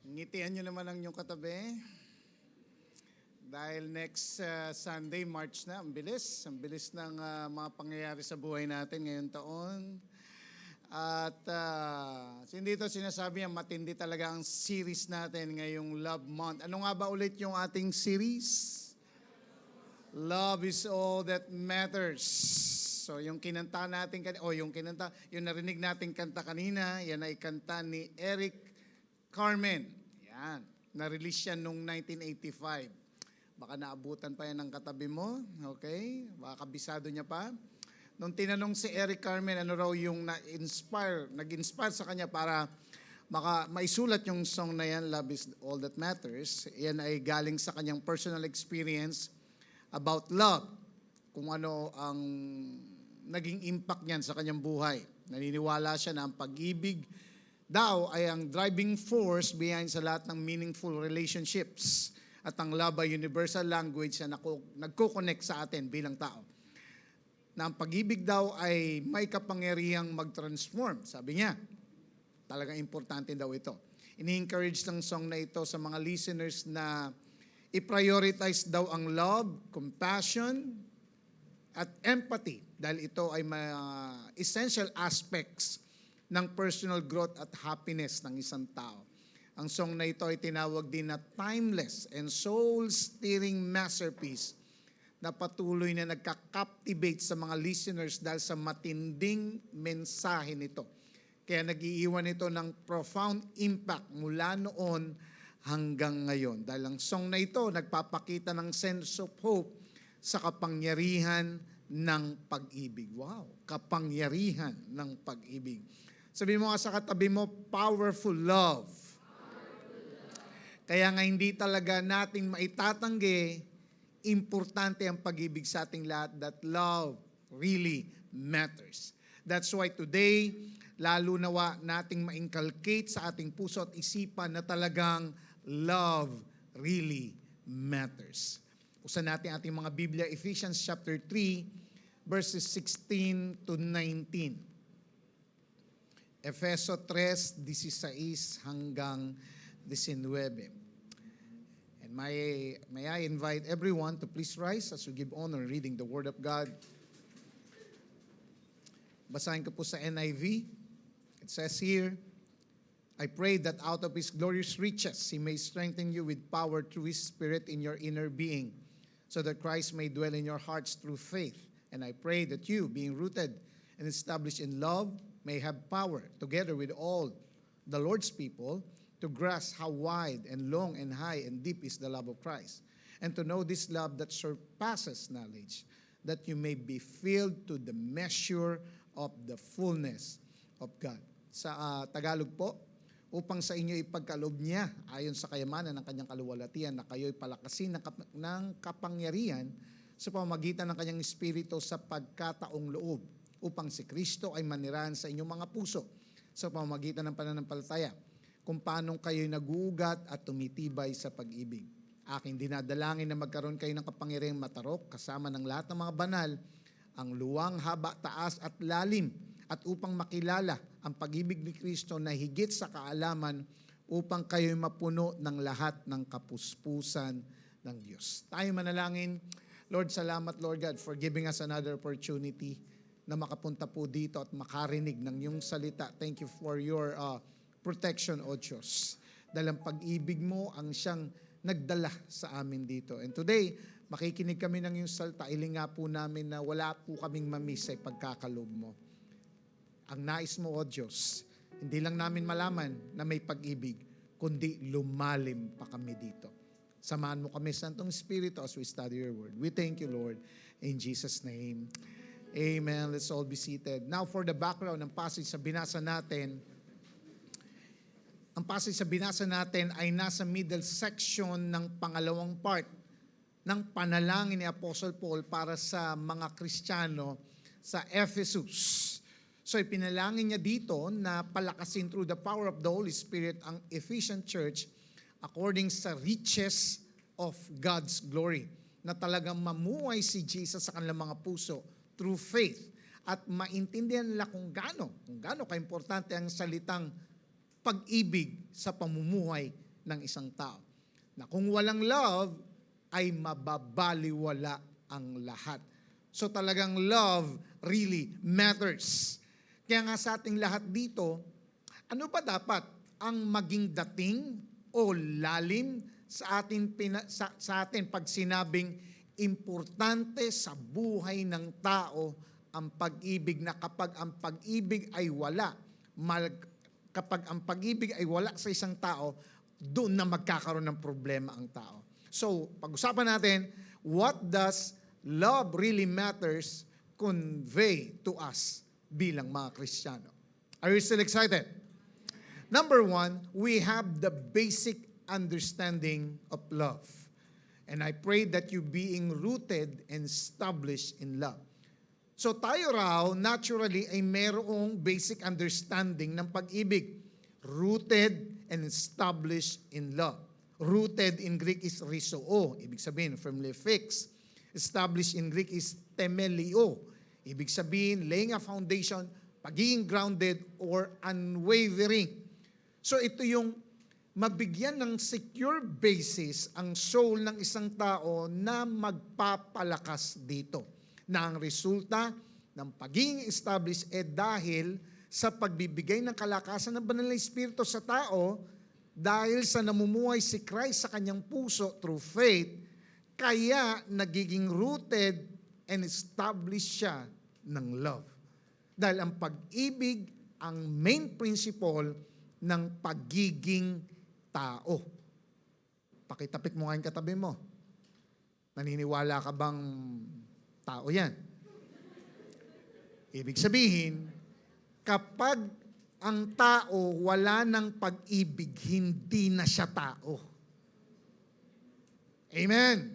Ngitian nyo naman ang inyong katabi. Dahil next Sunday, March na. Ang bilis. Ang bilis ng mga pangyayari sa buhay natin ngayong taon. At hindi ito sinasabi yan, matindi talaga ang series natin ngayong Love Month. Ano nga ba ulit yung ating series? Love is all that matters. So yung kinanta natin yung narinig nating kanta kanina, yan ay kanta ni Eric Carmen. Yan, na-release yan noong 1985. Baka naabutan pa yan ng katabi mo, okay? Baka kabisado niya pa. Nung tinanong si Eric Carmen, ano raw yung nag-inspire sa kanya para maisulat yung song na yan, Love is All That Matters. Yan ay galing sa kanyang personal experience about love. Kung ano ang naging impact niyan sa kanyang buhay. Naniniwala siya na ang pag-ibig daw ay ang driving force behind sa lahat ng meaningful relationships. At ang love ay universal language na nagko-connect sa atin bilang tao. Na ang pag-ibig daw ay may kapangyarihang mag-transform. Sabi niya, talagang importante daw ito. Ini-encourage ng song na ito sa mga listeners na i-prioritize daw ang love, compassion, at empathy dahil ito ay essential aspects ng personal growth at happiness ng isang tao. Ang song na ito ay tinawag din na timeless and soul-stirring masterpiece na patuloy na nagka-captivate sa mga listeners dahil sa matinding mensahe nito. Kaya nag-iiwan ito ng profound impact mula noon hanggang ngayon. Dahil ang song na ito nagpapakita ng sense of hope sa kapangyarihan ng pag-ibig. Wow, kapangyarihan ng pag-ibig. Sabi mo nga sa katabi mo, powerful love. Kaya nga hindi talaga natin maitatanggi, importante ang pag-ibig sa ating lahat, that love really matters. That's why today, lalo nawa nating ma-inculcate sa ating puso at isipan na talagang love really matters. Usan natin ating mga Biblia, Ephesians chapter 3, verses 16 to 19. Efeso 3:16 hanggang 19. And may I invite everyone to please rise as we give honor reading the Word of God. Basahin ko po sa NIV. It says here, I pray that out of His glorious riches He may strengthen you with power through His Spirit in your inner being, so that Christ may dwell in your hearts through faith. And I pray that you, being rooted and established in love, may have power, together with all the Lord's people, to grasp how wide and long and high and deep is the love of Christ, and to know this love that surpasses knowledge, that you may be filled to the measure of the fullness of God. Sa Tagalog po, upang sa inyo ipagkaloob niya ayon sa kayamanan ng kanyang kaluwalhatian na kayo'y palakasin ng kapangyarihan sa pamamagitan ng kanyang Espiritu sa pagkataong loob, upang si Kristo ay manirahan sa inyong mga puso sa pamamagitan ng pananampalataya, kung paanong kayo'y naguugat at tumitibay sa pag-ibig. Aking dinadalangin na magkaroon kayo ng kapangyarihang matarok kasama ng lahat ng mga banal, ang luwang, haba, taas at lalim, at upang makilala ang pag-ibig ni Kristo na higit sa kaalaman, upang kayo'y mapuno ng lahat ng kapuspusan ng Diyos. Tayo manalangin. Lord, salamat Lord God for giving us another opportunity na makapunta po dito at makarinig ng iyong salita. Thank you for your protection, O Diyos. Dahil ang pag-ibig mo ang siyang nagdala sa amin dito. And today, makikinig kami ng iyong salita. Ilinga po namin na wala po kaming mamiss sa pagkakaloob mo. Ang nais mo, O Diyos, hindi lang namin malaman na may pag-ibig, kundi lumalim pa kami dito. Samahan mo kami, Santong Espiritu, as we study your word. We thank you, Lord, in Jesus' name. Amen. Let's all be seated. Now for the background ng passage sa binasa natin. Ang passage sa binasa natin ay nasa middle section ng pangalawang part ng panalangin ni Apostle Paul para sa mga Kristiyano sa Ephesus. So ipinalangin niya dito na palakasin through the power of the Holy Spirit ang Ephesian Church according sa riches of God's glory. Na talagang mamuhay si Jesus sa kanilang mga puso through faith at maintindihan nila kung gaano kaimportante ang salitang pag-ibig sa pamumuhay ng isang tao. Na kung walang love, ay mababaliwala ang lahat. So talagang love really matters. Kaya nga sa ating lahat dito, ano ba dapat ang maging dating o lalim sa atin pag sinabing importante sa buhay ng tao ang pag-ibig, na kapag ang pag-ibig ay wala, kapag ang pag-ibig ay wala sa isang tao, doon na magkakaroon ng problema ang tao. So, pag-usapan natin, what does love really matters convey to us bilang mga Kristiyano? Are you still excited? Number one, we have the basic understanding of love. And I pray that you being rooted and established in love. So tayo raw, naturally, ay mayroong basic understanding ng pag-ibig. Rooted and established in love. Rooted in Greek is rhisoo, ibig sabihin, firmly fixed. Established in Greek is temelio, ibig sabihin, laying a foundation, pagiging grounded or unwavering. So ito yung mabigyan ng secure basis ang soul ng isang tao na magpapalakas dito. Na ang resulta ng pagiging established dahil sa pagbibigay ng kalakasan ng banal na Espiritu sa tao, dahil sa namumuhay si Christ sa kanyang puso through faith, kaya nagiging rooted and established siya ng love. Dahil ang pag-ibig ang main principle ng pagiging tao. Pakitapik mo nga yung katabi mo. Naniniwala ka bang tao yan? Ibig sabihin, kapag ang tao wala ng pag-ibig, hindi na siya tao. Amen.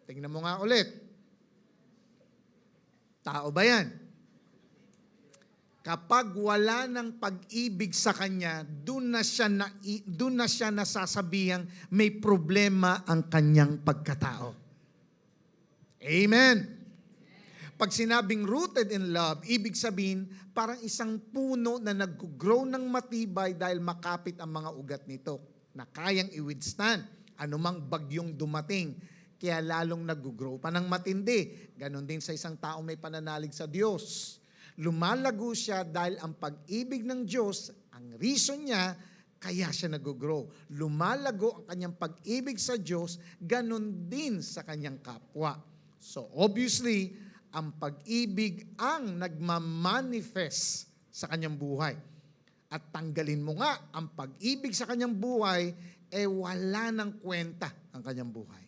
Tingnan mo nga ulit. Tao ba yan? Kapag wala ng pag-ibig sa kanya, doon na siya nasasabihang may problema ang kanyang pagkatao. Amen. Pag sinabing rooted in love, ibig sabihin parang isang puno na nag-grow ng matibay dahil makapit ang mga ugat nito na kayang i-withstand anumang bagyong dumating. Kaya lalong nag-grow pa ng matindi. Ganon din sa isang tao may pananalig sa Diyos. Lumalago siya dahil ang pag-ibig ng Diyos, ang reason niya, kaya siya nag-grow. Lumalago ang kanyang pag-ibig sa Diyos, ganon din sa kanyang kapwa. So obviously, ang pag-ibig ang nagmamanifest sa kanyang buhay. At tanggalin mo nga ang pag-ibig sa kanyang buhay, wala nang kwenta ang kanyang buhay.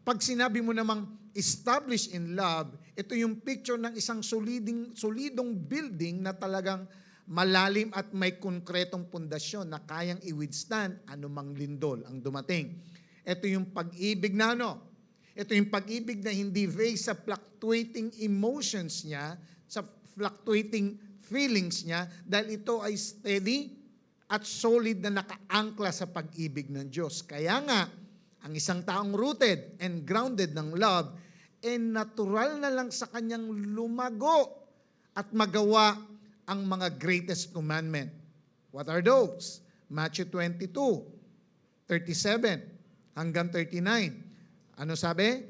Pag sinabi mo namang established in love, ito yung picture ng isang solidong building na talagang malalim at may konkretong pundasyon na kayang i-withstand anumang lindol ang dumating. Ito yung pag-ibig na ito yung pag-ibig na hindi based sa fluctuating emotions niya, sa fluctuating feelings niya, dahil ito ay steady at solid na nakaangkla sa pag-ibig ng Diyos. Kaya nga, ang isang taong rooted and grounded ng love, natural na lang sa kanyang lumago at magawa ang mga greatest commandment. What are those? Matthew 22, 37 hanggang 39. Ano sabi?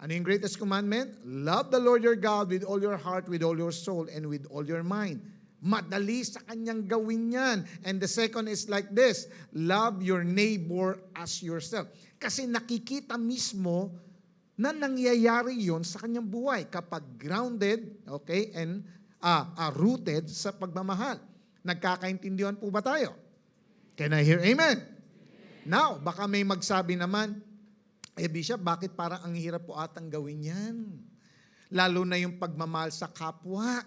Ano yung greatest commandment? Love the Lord your God with all your heart, with all your soul, and with all your mind. Madali sa kanyang gawin yan. And the second is like this, love your neighbor as yourself. Kasi nakikita mismo na nangyayari yon sa kanyang buhay kapag grounded, okay, and rooted sa pagmamahal. Nagkakaintindihan po ba tayo? Can I hear amen? Now, baka may magsabi naman, Bishop, bakit parang ang hirap po atang gawin yan? Lalo na yung pagmamahal sa kapwa.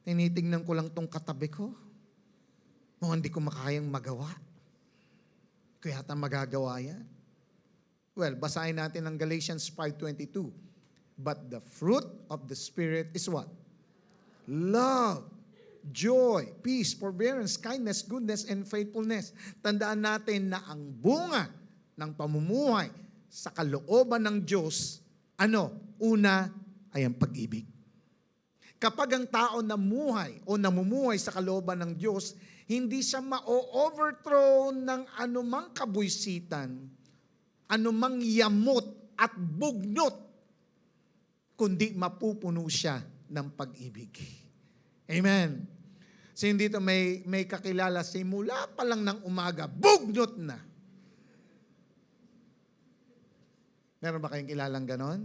Tinitingnan ko lang tong katabi ko. Hindi ko makayang magawa. Kaya yata magagawa yan. Well, basahin natin ang Galatians 5:22. But the fruit of the Spirit is what? Love, joy, peace, forbearance, kindness, goodness, and faithfulness. Tandaan natin na ang bunga ng pamumuhay sa kalooban ng Diyos, una ay ang pag-ibig. Kapag ang tao namuhay o namumuhay sa kalooban ng Diyos, hindi siya ma-overthrow ng anumang kabuisitan, anumang yamot at bugnot, kundi mapupuno siya ng pag-ibig. Amen. So dito may kakilala, simula pa lang ng umaga, bugnot na. Meron ba kayong kilalang ganon?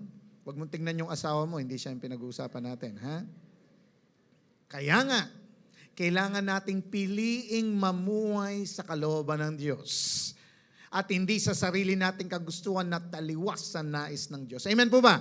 Huwag mong tingnan yung asawa mo, hindi siya yung pinag-uusapan natin, ha? Kaya nga, kailangan nating piliing mamuhay sa kalooban ng Diyos. At hindi sa sarili nating kagustuhan na taliwas sa nais ng Diyos. Amen po ba?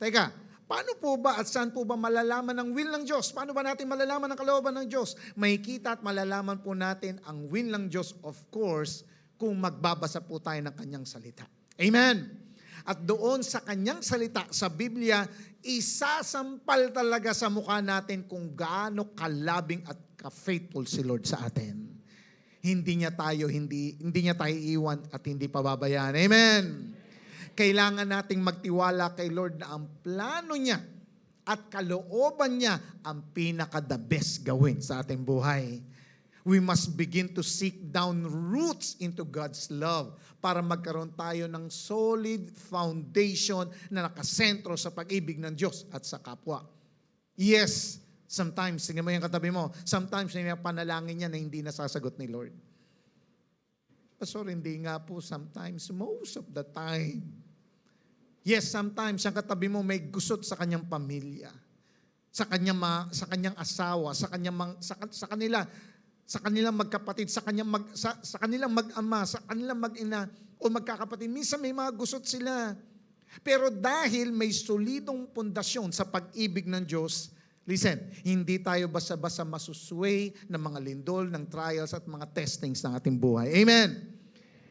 Teka, paano po ba at saan po ba malalaman ang will ng Diyos? Paano ba natin malalaman ang kalooban ng Diyos? Makikita at malalaman po natin ang will ng Diyos, of course, kung magbabasa po tayo ng kanyang salita. Amen. At doon sa kanyang salita sa Biblia, isasampal talaga sa mukha natin kung gaano kalabing at ka-faithful si Lord sa atin. Hindi niya tayo iiwan at hindi pababayaan. Amen. Kailangan nating magtiwala kay Lord na ang plano niya at kalooban niya ang pinaka-the best gawin sa ating buhay. We must begin to seek down roots into God's love para magkaroon tayo ng solid foundation na nakasentro sa pag-ibig ng Diyos at sa kapwa. Yes, sometimes, tingnan mo yung katabi mo, sometimes may panalangin niya na hindi nasasagot ni Lord. Pastor, hindi nga po sometimes, most of the time. Yes, sometimes, yung katabi mo may gusot sa kanyang pamilya, sa kanyang asawa, sa kanilang magkapatid, sa kanilang mag-ama, sa kanilang mag-ina o magkakapatid. Minsan may mga gusot sila. Pero dahil may solidong pundasyon sa pag-ibig ng Diyos, listen, hindi tayo basta-basta masusway ng mga lindol, ng trials at mga testings ng ating buhay. Amen.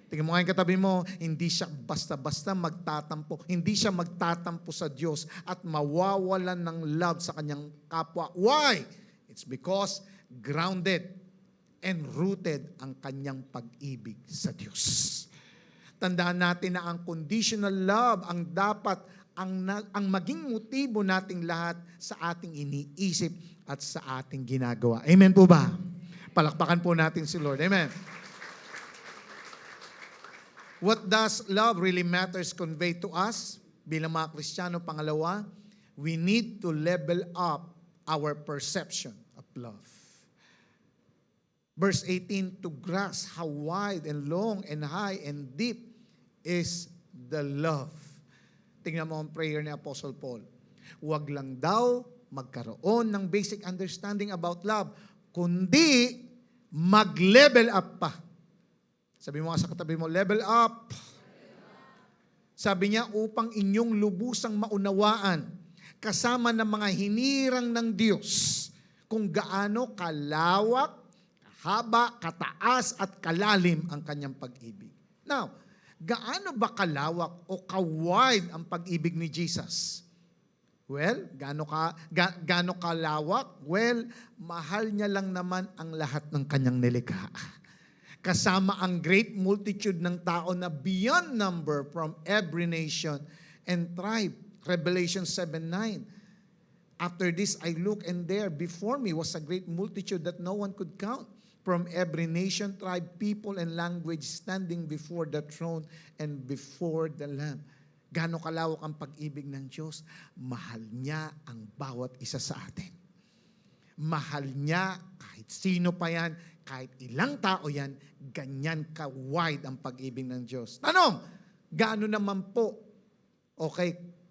Tingnan mo ngayon katabi mo, hindi siya basta-basta magtatampo. Hindi siya magtatampo sa Diyos at mawawalan ng love sa kanyang kapwa. Why? It's because grounded and rooted ang kanyang pag-ibig sa Diyos. Tandaan natin na ang conditional love ang dapat ang maging motibo nating lahat sa ating iniisip at sa ating ginagawa. Amen po ba? Palakpakan po natin si Lord. Amen. What does love really matters convey to us? Bilang mga Kristiyano, pangalawa, we need to level up our perception of love. Verse 18, to grasp how wide and long and high and deep is the love. Tingnan mo ang prayer ni Apostle Paul. Huwag lang daw magkaroon ng basic understanding about love, kundi mag-level up pa. Sabi mo sa katabi mo, level up. Sabi niya, upang inyong lubusang maunawaan, kasama ng mga hinirang ng Diyos, kung gaano kalawak, haba, kataas at kalalim ang kanyang pag-ibig. Now, gaano ba kalawak o ka-wide ang pag-ibig ni Jesus? Well, gaano kalawak? Well, mahal niya lang naman ang lahat ng kanyang nilikha. Kasama ang great multitude ng tao na beyond number from every nation and tribe. Revelation 7:9. After this I looked, and there before me was a great multitude that no one could count, from every nation, tribe, people, and language, standing before the throne and before the Lamb. Gaano kalawak ang pag-ibig ng Diyos? Mahal niya ang bawat isa sa atin. Mahal niya kahit sino pa yan, kahit ilang tao yan, ganyan ka-wide ang pag-ibig ng Diyos. Tanong, gaano naman po,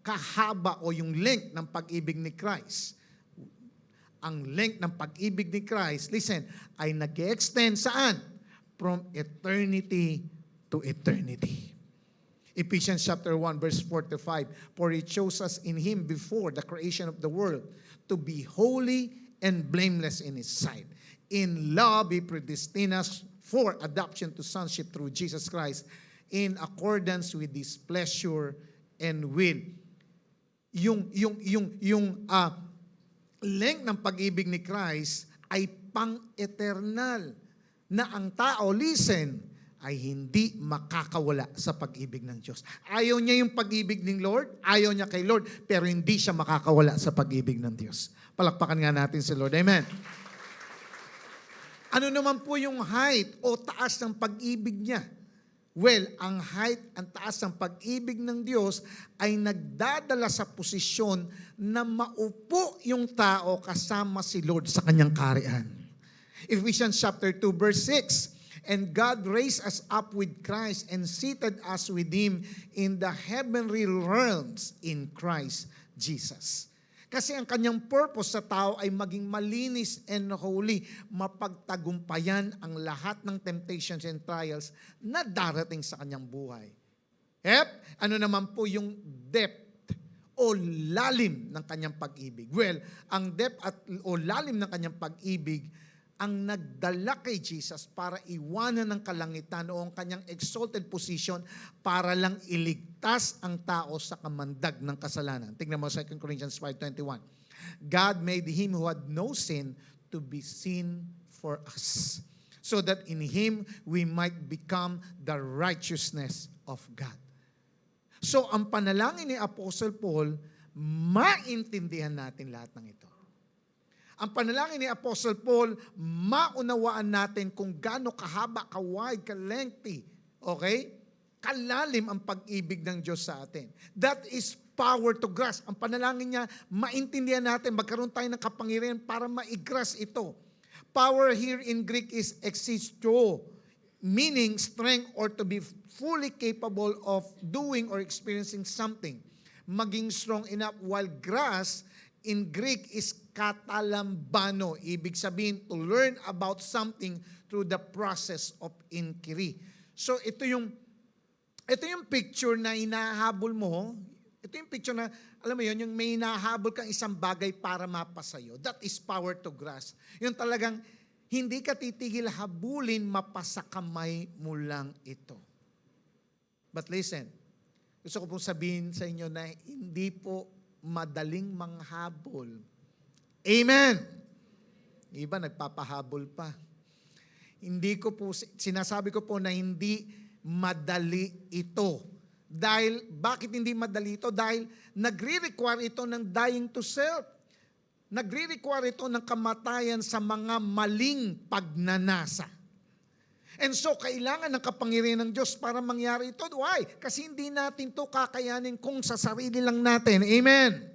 kahaba o yung length ng pag-ibig ni Christ? Ang length ng pag-ibig ni Christ, listen, ay nag-extend saan? From eternity to eternity. Ephesians chapter 1, verse 4 to 5. For He chose us in Him before the creation of the world to be holy and blameless in His sight. In love, He predestined us for adoption to sonship through Jesus Christ in accordance with His pleasure and will. Yung length ng pag-ibig ni Christ ay pang-eternal na ang tao, listen, ay hindi makakawala sa pag-ibig ng Diyos. Ayaw niya yung pag-ibig ng Lord, ayaw niya kay Lord, pero hindi siya makakawala sa pag-ibig ng Diyos. Palakpakan nga natin si Lord. Amen. Ano naman po yung height o taas ng pag-ibig niya? Well, ang height, ang taas ng pag-ibig ng Diyos ay nagdadala sa posisyon na maupo yung tao kasama si Lord sa kanyang kaharian. Ephesians chapter 2 verse 6, and God raised us up with Christ and seated us with Him in the heavenly realms in Christ Jesus. Kasi ang kanyang purpose sa tao ay maging malinis and holy, mapagtagumpayan ang lahat ng temptations and trials na darating sa kanyang buhay. Ano naman po yung depth o lalim ng kanyang pag-ibig? Well, ang depth o lalim ng kanyang pag-ibig ang nagdala kay Jesus para iwanan ng kalangitan o ang kanyang exalted position para lang iligtas ang tao sa kamandag ng kasalanan. Tingnan mo 2 Corinthians 5:21. God made Him who had no sin to be sin for us, so that in Him we might become the righteousness of God. So ang panalangin ni Apostle Paul, maintindihan natin lahat ng ito. Ang panalangin ni Apostle Paul, maunawaan natin kung gaano kahaba, ka-wide, ka-lengthy, okay? Kalalim ang pag-ibig ng Diyos sa atin. That is power to grasp. Ang panalangin niya, maintindihan natin, magkaroon tayo ng kapangyarihan para ma-grasp ito. Power here in Greek is existio, meaning strength or to be fully capable of doing or experiencing something. Maging strong enough, while grasp in Greek is katalambano. Ibig sabihin, to learn about something through the process of inquiry. So ito yung picture na hinahabol mo. Ito yung picture na, alam mo yun, yung may hinahabol kang isang bagay para mapasayo. That is power to grasp. Yung talagang, hindi ka titigil habulin, mapasakamay mo lang ito. But listen, gusto ko pong sabihin sa inyo na hindi po madaling manghabol. Amen! Iba nagpapahabol pa. Sinasabi ko po na hindi madali ito. Dahil, bakit hindi madali ito? Dahil nagre-require ito ng dying to self. Nagre-require ito ng kamatayan sa mga maling pagnanasa. And so, kailangan ng kapangyarihan ng Diyos para mangyari ito. Why? Kasi hindi natin ito kakayanin kung sa sarili lang natin. Amen!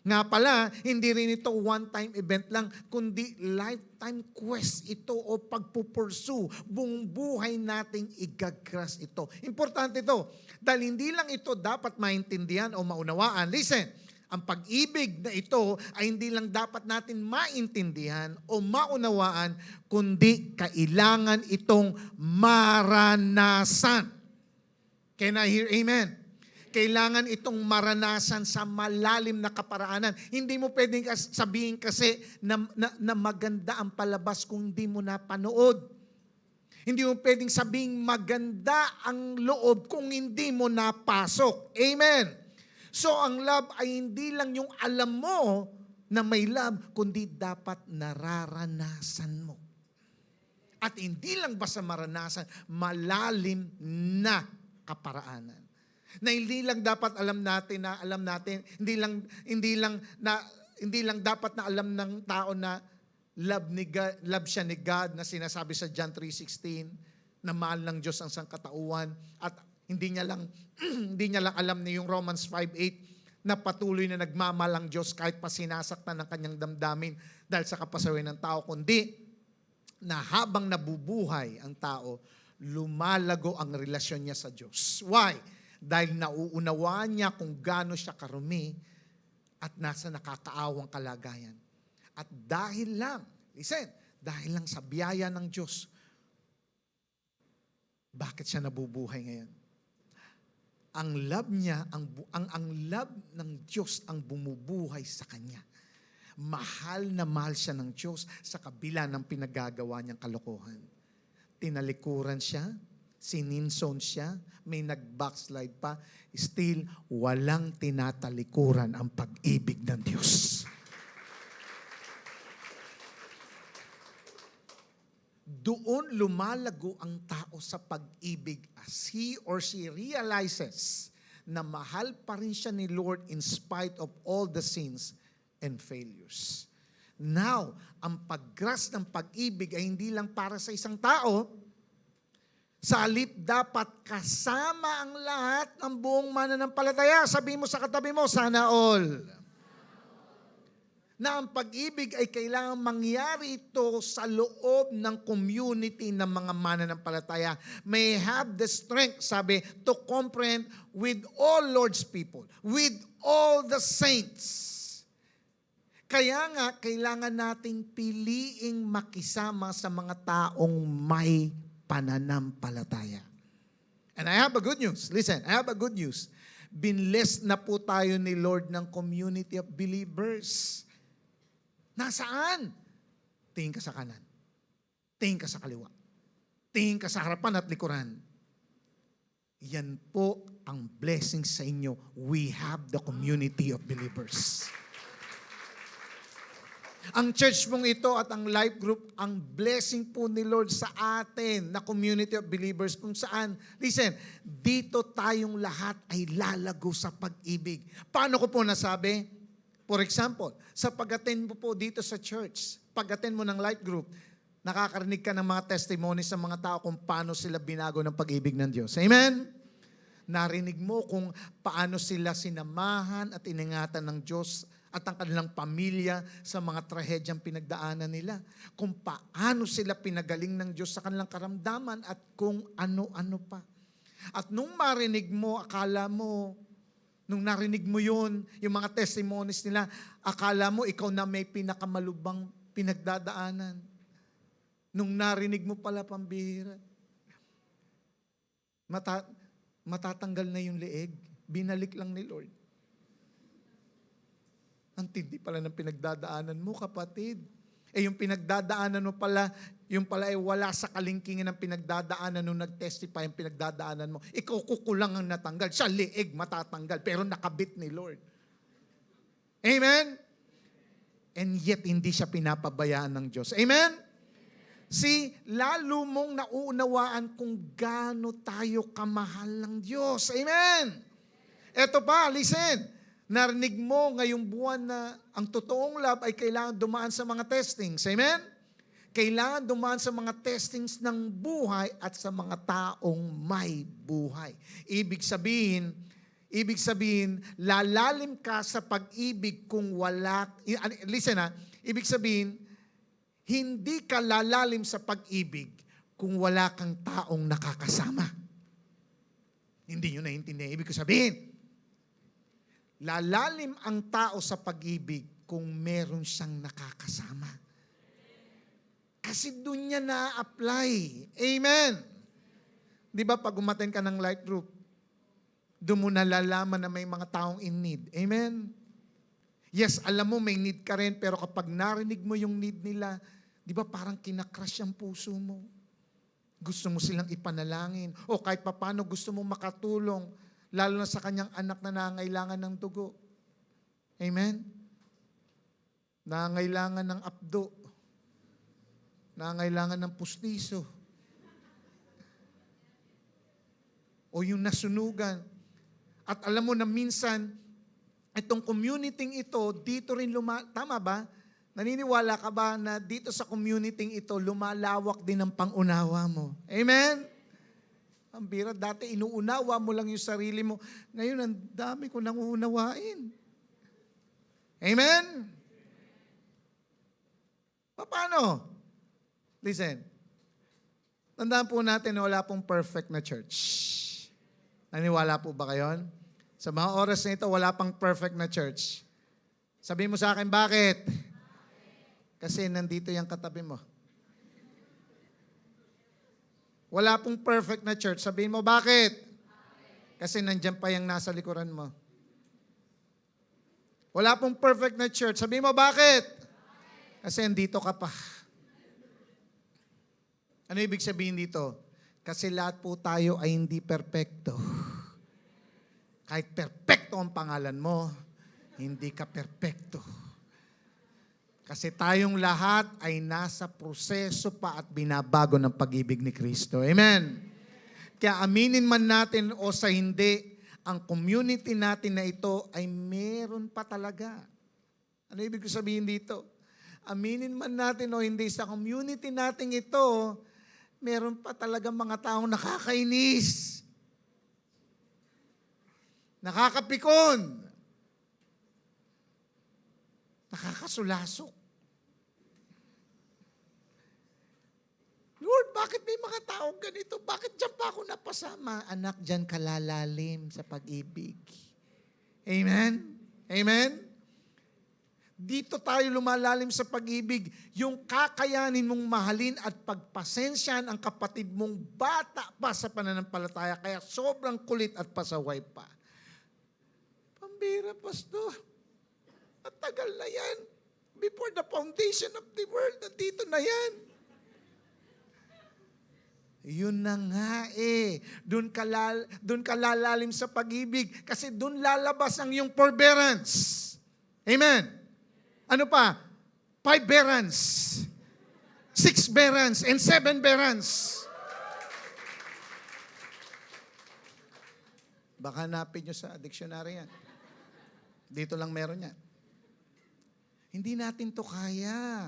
Nga pala, hindi rin ito one-time event lang, kundi lifetime quest ito o pagpupursue. Buong buhay nating igagras ito. Importante ito. Dahil hindi lang ito dapat maintindihan o maunawaan. Listen, ang pag-ibig na ito ay hindi lang dapat natin maintindihan o maunawaan, kundi kailangan itong maranasan. Can I hear amen? Kailangan itong maranasan sa malalim na kaparaanan. Hindi mo pwedeng sabihin kasi na maganda ang palabas kung hindi mo napanood. Hindi mo pwedeng sabihin maganda ang loob kung hindi mo napasok. Amen. So ang love ay hindi lang yung alam mo na may love, kundi dapat nararanasan mo. At hindi lang basta maranasan, malalim na kaparaanan. Na hindi lang dapat alam natin, hindi lang dapat na alam ng tao na love siya ni God na sinasabi sa John 3:16 na mahal ng Diyos ang sangkatauhan at hindi niya lang alam na yung Romans 5:8 na patuloy na nagmamahal ang Diyos kahit pa sinasaktan ng kanyang damdamin dahil sa kapasawi ng tao, kundi na habang nabubuhay ang tao, lumalago ang relasyon niya sa Diyos. Why? Dahil nauunawaan niya kung gaano siya karumi at nasa nakakaawang kalagayan. At dahil lang sa biyaya ng Diyos, bakit siya nabubuhay ngayon? Ang love niya, ang love ng Diyos ang bumubuhay sa kanya. Mahal na mahal siya ng Diyos sa kabila ng pinagagawa niyang kalokohan. Tinalikuran siya, sininson siya, may nag-backslide pa, still walang tinatalikuran ang pag-ibig ng Diyos. Doon lumalago ang tao sa pag-ibig as he or she realizes na mahal pa rin siya ni Lord in spite of all the sins and failures. Now, ang paggrasp ng pag-ibig ay hindi lang para sa isang tao, sa halip dapat kasama ang lahat ng buong mananampalataya. Sabihin mo sa katabi mo, sana all. Na ang pag-ibig ay kailangan mangyari ito sa loob ng community ng mga mananampalataya. May have the strength, sabi, to comprehend with all Lord's people, with all the saints. Kaya nga, kailangan nating piliing makisama sa mga taong may pananampalataya. And I have a good news. Listen, I have a good news. Binless na po tayo ni Lord ng community of believers. Nasaan? Tingin ka sa kanan. Tingin ka sa kaliwa. Tingin ka sa harapan at likuran. Yan po ang blessing sa inyo. We have the community of believers. Ang church mong ito at ang life group, ang blessing po ni Lord sa atin na community of believers kung saan, listen, dito tayong lahat ay lalago sa pag-ibig. Paano ko po nasabi? For example, sa pag-attend mo po dito sa church, pag-attend mo ng life group, nakakarinig ka ng mga testimonies sa mga tao kung paano sila binago ng pag-ibig ng Diyos. Amen? Narinig mo kung paano sila sinamahan at iningatan ng Diyos at ang kanilang pamilya sa mga trahedyang pinagdaanan nila. Kung paano sila pinagaling ng Diyos sa kanilang karamdaman at kung ano-ano pa. At nung marinig mo, akala mo, nung narinig mo yun, yung mga testimonies nila, akala mo ikaw na may pinakamalubang pinagdadaanan. Nung narinig mo pala, pambihira. Matatanggal na yung leeg. Binalik lang ni Lord. Ang tindi pala ng pinagdadaanan mo, kapatid. Yung pinagdadaanan mo pala, yung pala ay wala sa kalingkingan ng pinagdadaanan nung nag-testify ang pinagdadaanan mo. Ikaw kukulang ang natanggal. Siya liig matatanggal, pero nakabit ni Lord. Amen? And yet, hindi siya pinapabayaan ng Diyos. Amen? See, lalo mong nauunawaan kung gaano tayo kamahal ng Diyos. Amen? Eto pa, listen. Narinig mo ngayong buwan na ang totoong love ay kailangan dumaan sa mga testings. Amen? Kailangan dumaan sa mga testings ng buhay at sa mga taong may buhay. Ibig sabihin, lalalim ka sa pag-ibig kung wala, listen ibig sabihin, hindi ka lalalim sa pag-ibig kung wala kang taong nakakasama. Hindi nyo naiintindihan. Ibig sabihin, lalalim ang tao sa pag-ibig kung meron siyang nakakasama. Kasi doon niya na-apply. Amen. Di ba pag umattend ka ng life group, doon mo nalalaman na may mga taong in need. Amen. Yes, alam mo may need ka rin, pero kapag narinig mo yung need nila, di ba parang kinakrush ang puso mo? Gusto mo silang ipanalangin. O kahit papano gusto mo makatulong, lalo na sa kanyang anak na nangangailangan ng dugo. Amen? Nangangailangan ng apdo. Nangangailangan ng pustiso. O yung nasunugan. At alam mo na minsan, itong community ito, dito rin tama ba? Naniniwala ka ba na dito sa community ito, lumalawak din ang pangunawa mo? Amen? Ang bira, dati inuunawa mo lang yung sarili mo. Ngayon, ang dami ko nang uunawain. Amen? Paano? Listen, tandaan po natin na wala pong perfect na church. Naniwala po ba kayo? Sa mga oras na ito, wala pang perfect na church. Sabihin mo sa akin, bakit? Kasi nandito yung katabi mo. Wala pong perfect na church. Sabihin mo, bakit? Kasi nandyan pa yung nasa likuran mo. Wala pong perfect na church. Sabi mo, bakit? Kasi andito ka pa. Ano ibig sabihin dito? Kasi lahat po tayo ay hindi perpekto. Kahit perpekto ang pangalan mo, hindi ka perpekto. Kasi tayong lahat ay nasa proseso pa at binabago ng pag-ibig ni Kristo. Amen? Kaya aminin man natin o sa hindi, ang community natin na ito ay meron pa talaga. Ano ibig sabihin dito? Aminin man natin o hindi, sa community natin ito, meron pa talaga mga taong nakakainis. Nakakapikon. Nakakasulasok. Lord, bakit may mga taong ganito? Bakit dyan pa ako napasama? Anak, dyan kalalalim sa pag-ibig. Amen? Amen? Dito tayo lumalalim sa pag-ibig. Yung kakayanin mong mahalin at pagpasensyahan ang kapatid mong bata pa sa pananampalataya, kaya sobrang kulit at pasaway pa. Pambira, pastor. At tagal na yan. Before the foundation of the world, nandito na yan. Yun na nga eh. Doon ka lalalim sa pag-ibig kasi doon lalabas ang iyong forbearance. Amen. Ano pa? 5 bearance, 6 bearance, and 7 bearance. Baka hanapin nyo sa dictionary yan. Dito lang meron yan. Hindi natin to kaya.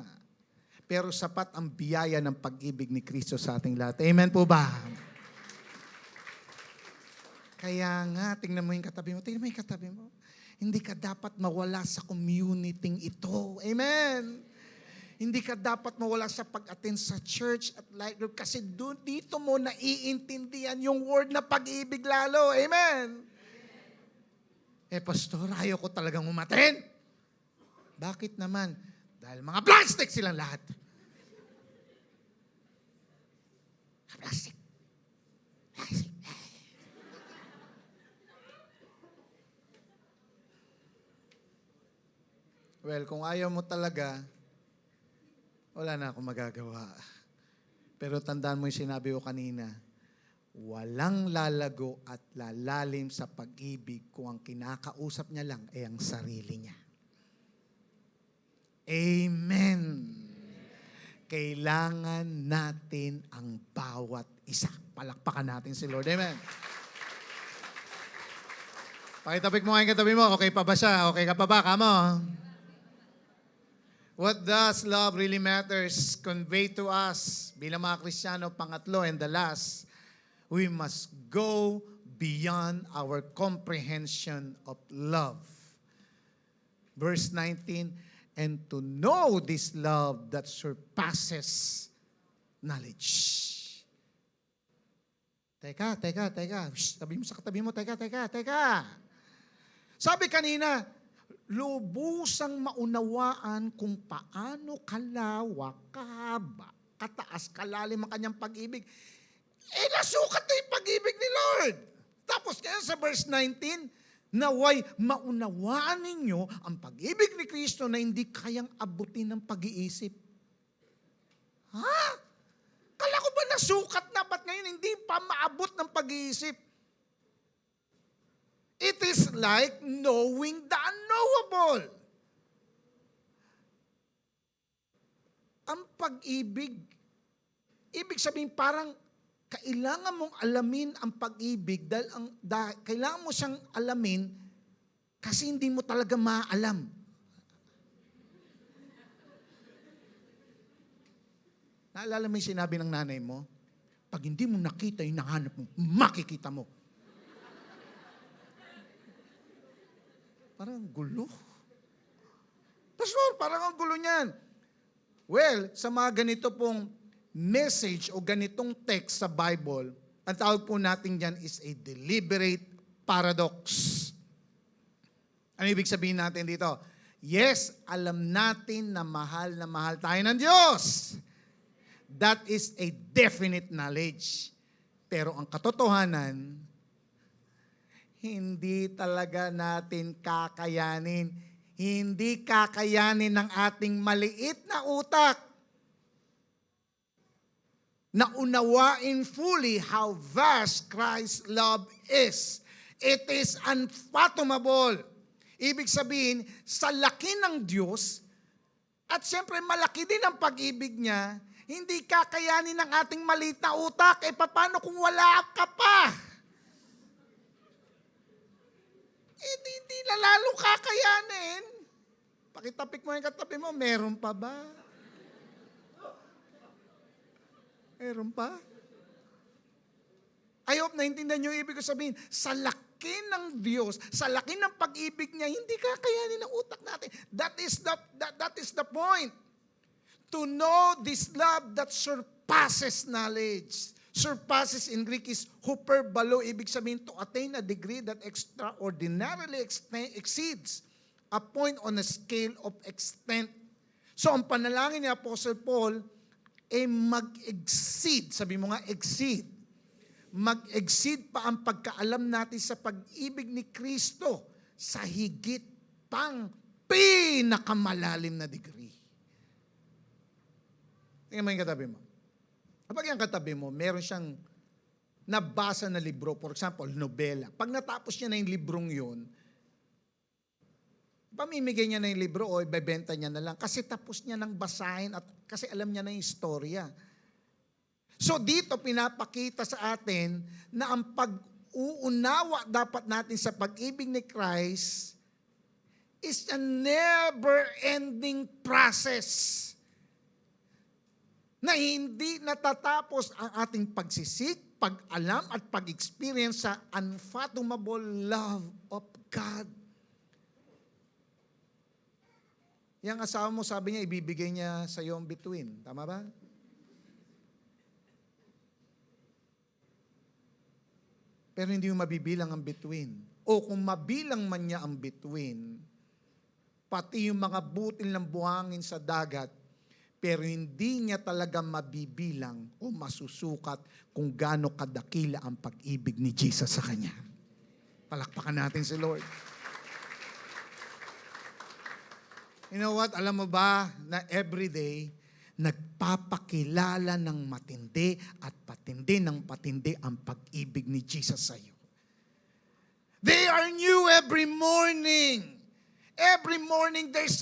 Pero sapat ang biyaya ng pag-ibig ni Kristo sa ating lahat. Amen po ba? Kaya nga, tingnan mo yung katabi mo. Tingnan mo yung katabi mo. Hindi ka dapat mawala sa community ito. Amen. Hindi ka dapat mawala sa pag-attend sa church at life group kasi dito mo naiintindihan yung word na pag-ibig lalo. Amen. Pastor, ayaw ko talagang umattend. Bakit naman? Dahil mga plastic silang lahat. Plastic. Plastic. Well, kung ayaw mo talaga, wala na akong magagawa. Pero tandaan mo yung sinabi ko kanina, walang lalago at lalalim sa pag-ibig kung ang kinakausap niya lang ay ang sarili niya. Amen. Kailangan natin ang bawat isa. Palakpakan natin si Lord. Amen. Pakitapik mo ngayon katabi mo. Okay pa ba siya? Okay ka pa ba? Kamo? What does love really matters convey to us bilang mga Kristiyano? Pangatlo and the last, we must go beyond our comprehension of love. Verse 19, and to know this love that surpasses knowledge. Teka. Shh, sabi mo sa katabi mo, teka. Sabi kanina, lubusang maunawaan kung paano kalawak, kahaba, kataas, kalalim ang kanyang pag-ibig. Nasukat na yung pag-ibig ni Lord. Tapos kaya sa verse 19, naway maunawaan ninyo ang pag-ibig ni Kristo na hindi kayang abutin ng pag-iisip. Ha? Kala ko ba nasukat na? Ba't ngayon hindi pa maabot ng pag-iisip? It is like knowing the unknowable. Ang pag-ibig, ibig sabihin parang kailangan mong alamin ang pag-ibig dahil kailangan mo siyang alamin kasi hindi mo talaga maalam. Naalala mo yung sinabi ng nanay mo? Pag hindi mo nakita yung nahanap mo, makikita mo. Parang gulo. Pastor, parang ang gulo niyan. Well, sa mga ganito pong message o ganitong text sa Bible, ang tawag po natin dyan is a deliberate paradox. Ano ibig sabihin natin dito? Yes, alam natin na mahal tayo ng Diyos. That is a definite knowledge. Pero ang katotohanan, hindi talaga natin kakayanin. Hindi kakayanin ng ating maliit na utak na unawain fully how vast Christ's love is. It is unfathomable. Ibig sabihin, sa laki ng Diyos, at siyempre malaki din ang pag-ibig niya, hindi kakayanin ng ating maliit na utak. Paano kung wala ka pa? Hindi na lalo kakayanin. Pakitapik mo yung katabi mo, meron pa ba? Meron pa? I hope naintindihan niyo yung ibig ko sabihin. Sa laki ng Diyos, sa laki ng pag-ibig niya, hindi kakayanin ng utak natin. That is the point. To know this love that surpasses knowledge. Surpasses in Greek is hyperbalo. Ibig sabihin to attain a degree that extraordinarily exceeds a point on a scale of extent. So ang panalangin ni Apostle Paul ay mag-exceed. Sabi mo nga, exceed. Mag-exceed pa ang pagkaalam natin sa pag-ibig ni Kristo sa higit pang pinakamalalim na degree. Tingnan mo yung katabi mo. Kapag yung katabi mo, meron siyang nabasa na libro, for example, nobela. Pag natapos niya na yung librong yun, pamimigay niya na yung libro o ibebenta niya na lang kasi tapos niya nang basahin at kasi alam niya na yung istorya. So dito pinapakita sa atin na ang pag-uunawa dapat natin sa pag-ibig ni Christ is a never-ending process na hindi natatapos ang ating pagsisik, pag-alam at pag-experience sa unfathomable love of God. Yang asawa mo, sabi niya, ibibigay niya sa iyo ang bituin. Tama ba? Pero hindi mo mabibilang ang bituin. O kung mabilang man niya ang bituin, pati yung mga butil ng buhangin sa dagat, pero hindi niya talaga mabibilang o masusukat kung gaano kadakila ang pag-ibig ni Jesus sa kanya. Palakpakan natin si Lord. You know what? Alam mo ba na everyday, nagpapakilala ng matindi at patindi ng patindi ang pag-ibig ni Jesus sa iyo. They are new every morning. Every morning there's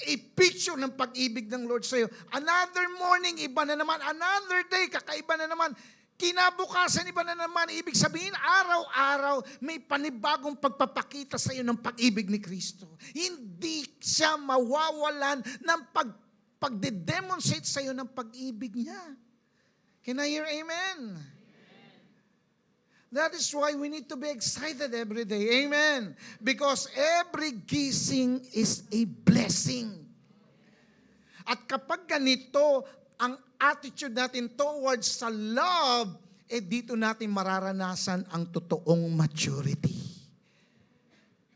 a picture ng pag-ibig ng Lord sa iyo. Another morning, iba na naman. Another day, kakaiba na naman. Kinabukasan, iba na naman. Ibig sabihin, araw-araw, may panibagong pagpapakita sa iyo ng pag-ibig ni Kristo. Hindi siya mawawalan ng pagde-demonstrate sa iyo ng pag-ibig niya. Can I hear amen? That is why we need to be excited every day. Amen. Because every gising is a blessing. At kapag ganito, ang attitude natin towards sa love, dito natin mararanasan ang totoong maturity.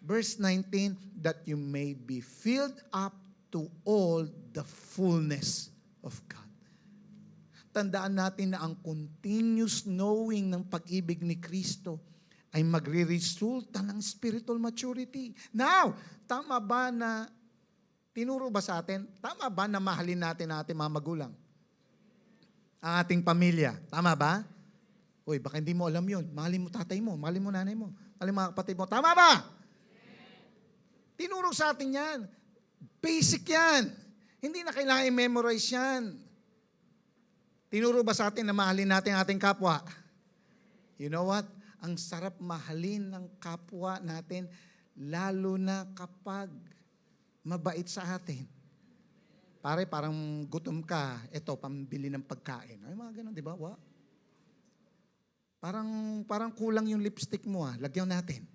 Verse 19, that you may be filled up to all the fullness of God. Tandaan natin na ang continuous knowing ng pag-ibig ni Kristo ay magre-resulta ng spiritual maturity. Now, tama ba na, tinuro ba sa atin, tama ba na mahalin natin ang ating mga magulang? Ang ating pamilya, tama ba? Uy, baka hindi mo alam yun. Mahalin mo tatay mo, mahalin mo nanay mo, mahalin mo mga kapatid mo. Tama ba? Tinuro sa atin yan. Basic yan. Hindi na kailangan i-memorize yan. Tinuro ba sa atin na mahalin natin ang ating kapwa? You know what? Ang sarap mahalin ng kapwa natin, lalo na kapag mabait sa atin. Pare, parang gutom ka, eto, pambili ng pagkain. Ay, mga ganun, di ba? Parang kulang yung lipstick mo, lagyan natin.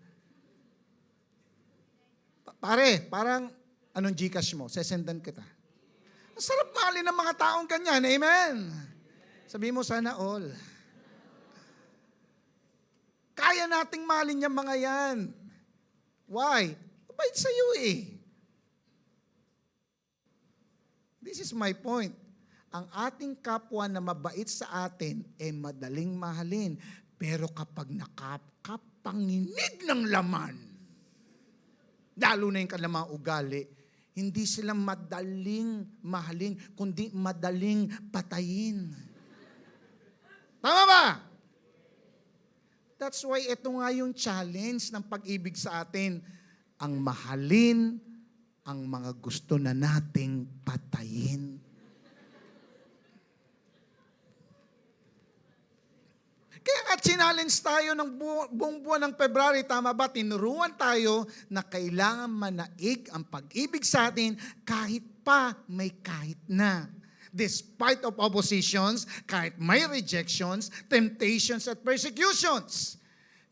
Pare, parang, anong Gcash mo? Sesendan kita. Ang sarap mahalin ng mga taong ganyan. Amen. Sabi mo, sana all. Kaya nating mahalin yung mga yan. Why? Mabait sa iyo eh. This is my point. Ang ating kapwa na mabait sa atin, madaling mahalin. Pero kapag panginig ng laman. Lalo na yung kanilang mga ugali. Hindi sila madaling mahalin, kundi madaling patayin. Tama ba? That's why ito nga yung challenge ng pag-ibig sa atin. Ang mahalin ang mga gusto na nating patayin. Kaya nga challenge tayo ng buong buwan ng February, tama ba? Tinuruan tayo na kailangan manaig ang pag-ibig sa atin kahit pa may kahit na. Despite of oppositions, kahit may rejections, temptations at persecutions.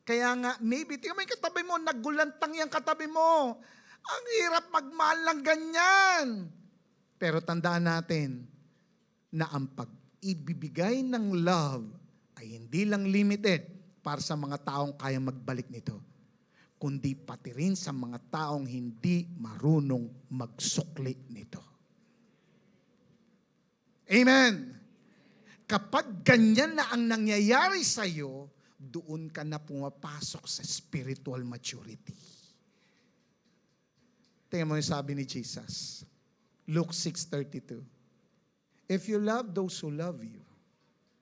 Kaya nga, maybe, tingnan mo yung katabi mo, naggulantang yung katabi mo. Ang hirap magmahal ng ganyan. Pero tandaan natin na ang pag-ibibigay ng love ay hindi lang limited para sa mga taong kayang magbalik nito, kundi pati rin sa mga taong hindi marunong magsukli nito. Amen. Kapag ganyan na ang nangyayari sa iyo, doon ka na pumapasok sa spiritual maturity. Tingnan mo yung sabi ni Jesus. Luke 6:32. If you love those who love you,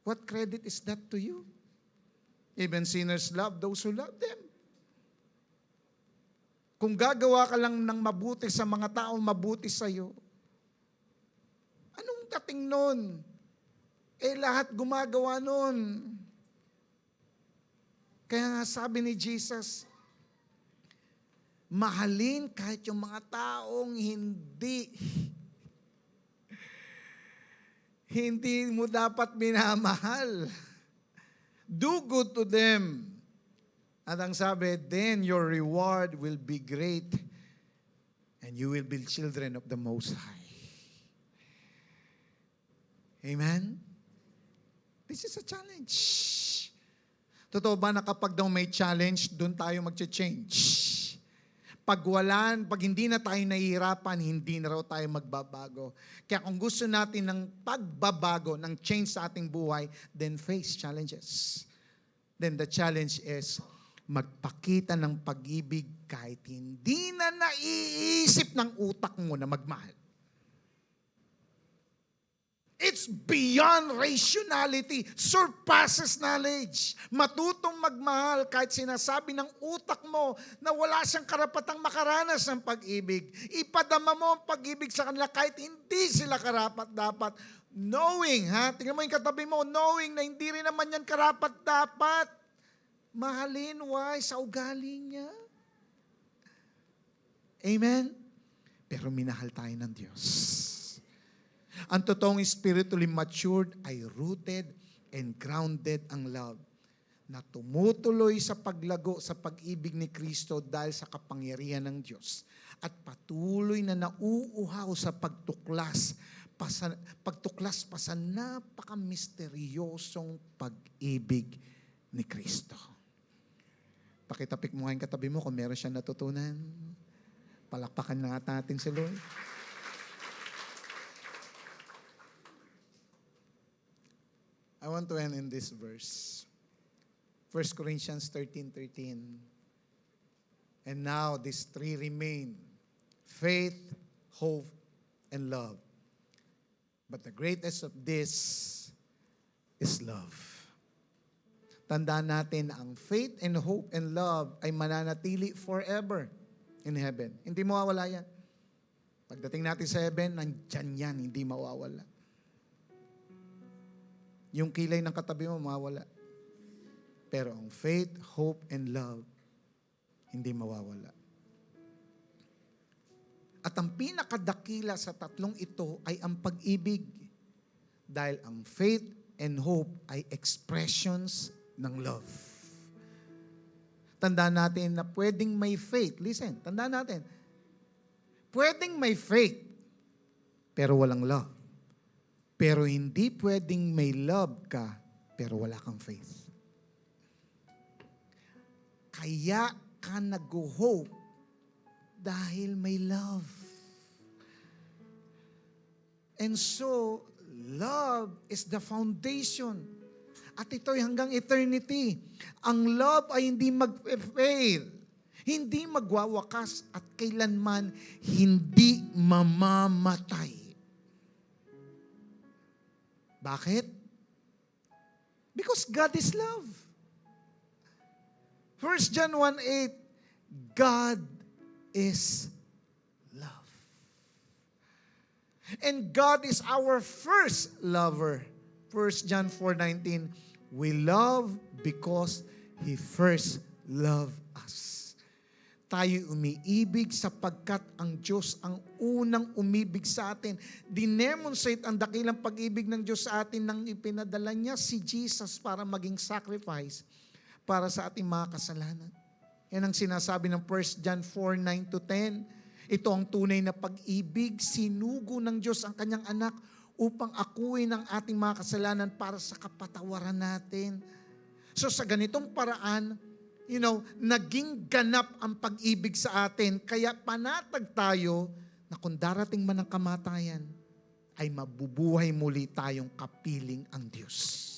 what credit is that to you? Even sinners love those who love them. Kung gagawa ka lang ng mabuti sa mga taong mabuti sa iyo, anong dating nun? Lahat gumagawa nun. Kaya nga sabi ni Jesus, mahalin kahit yung mga taong hindi mo dapat minamahal. Do good to them. At ang sabi, then your reward will be great and you will be children of the Most High. Amen? This is a challenge. Totoo ba na kapag daw may challenge, doon tayo mag-change? Pag hindi na tayo nahihirapan, hindi na raw tayo magbabago. Kaya kung gusto natin ng pagbabago, ng change sa ating buhay, then face challenges. Then the challenge is, magpakita ng pag-ibig kahit hindi na naiisip ng utak mo na magmahal. It's beyond rationality, surpasses knowledge. Matutong magmahal kahit sinasabi ng utak mo na wala siyang karapatang makaranas ng pag-ibig. Ipadama mo ang pag-ibig sa kanila kahit hindi sila karapat-dapat. Knowing, tingnan mo yung katabi mo, knowing na hindi rin naman yan karapat-dapat. Mahalin, why? Sa ugali niya. Amen? Pero minahal tayo ng Diyos. Ang totoong spiritually matured ay rooted and grounded ang love na tumutuloy sa paglago sa pag-ibig ni Kristo dahil sa kapangyarihan ng Diyos at patuloy na nauuhaw sa pagtuklas pa sa napaka-misteryosong pag-ibig ni Kristo. Pakitapik mo nga yung katabi mo kung meron siya natutunan. Palakpakan na nga natin si Lord. I want to end in this verse. 1 Corinthians 13:13. And now these three remain: faith, hope, and love. But the greatest of this is love. Tandaan natin, ang faith and hope and love ay mananatili forever in heaven. Hindi mawawala yan. Pagdating natin sa heaven, nandyan yan, hindi mawawala. Yung kilay ng katabi mo, mawawala. Pero ang faith, hope, and love, hindi mawawala. At ang pinakadakila sa tatlong ito ay ang pag-ibig. Dahil ang faith and hope ay expressions ng love. Tandaan natin na pwedeng may faith. Listen, tandaan natin. Pwedeng may faith, pero walang love. Pero hindi pwedeng may love ka, pero wala kang faith. Kaya ka nag-hope dahil may love. And so, love is the foundation. At ito'y hanggang eternity. Ang love ay hindi mag-fail. Hindi magwawakas at kailanman hindi mamamatay. Bakit? Because God is love. 1 John 1:8, God is love. And God is our first lover. 1 John 4:19, we love because He first loved us. Tayo umiibig sapagkat ang Diyos ang unang umibig sa atin. Dinemonstrate ang dakilang pag-ibig ng Diyos sa atin nang ipinadala niya si Jesus para maging sacrifice para sa ating mga kasalanan. Yan ang sinasabi ng 1 John 4:9-10. Ito ang tunay na pag-ibig. Sinugo ng Diyos ang kanyang anak upang akuin ang ating mga kasalanan para sa kapatawaran natin. So sa ganitong paraan, naging ganap ang pag-ibig sa atin. Kaya panatag tayo na kung darating man ang kamatayan, ay mabubuhay muli tayong kapiling ang Diyos.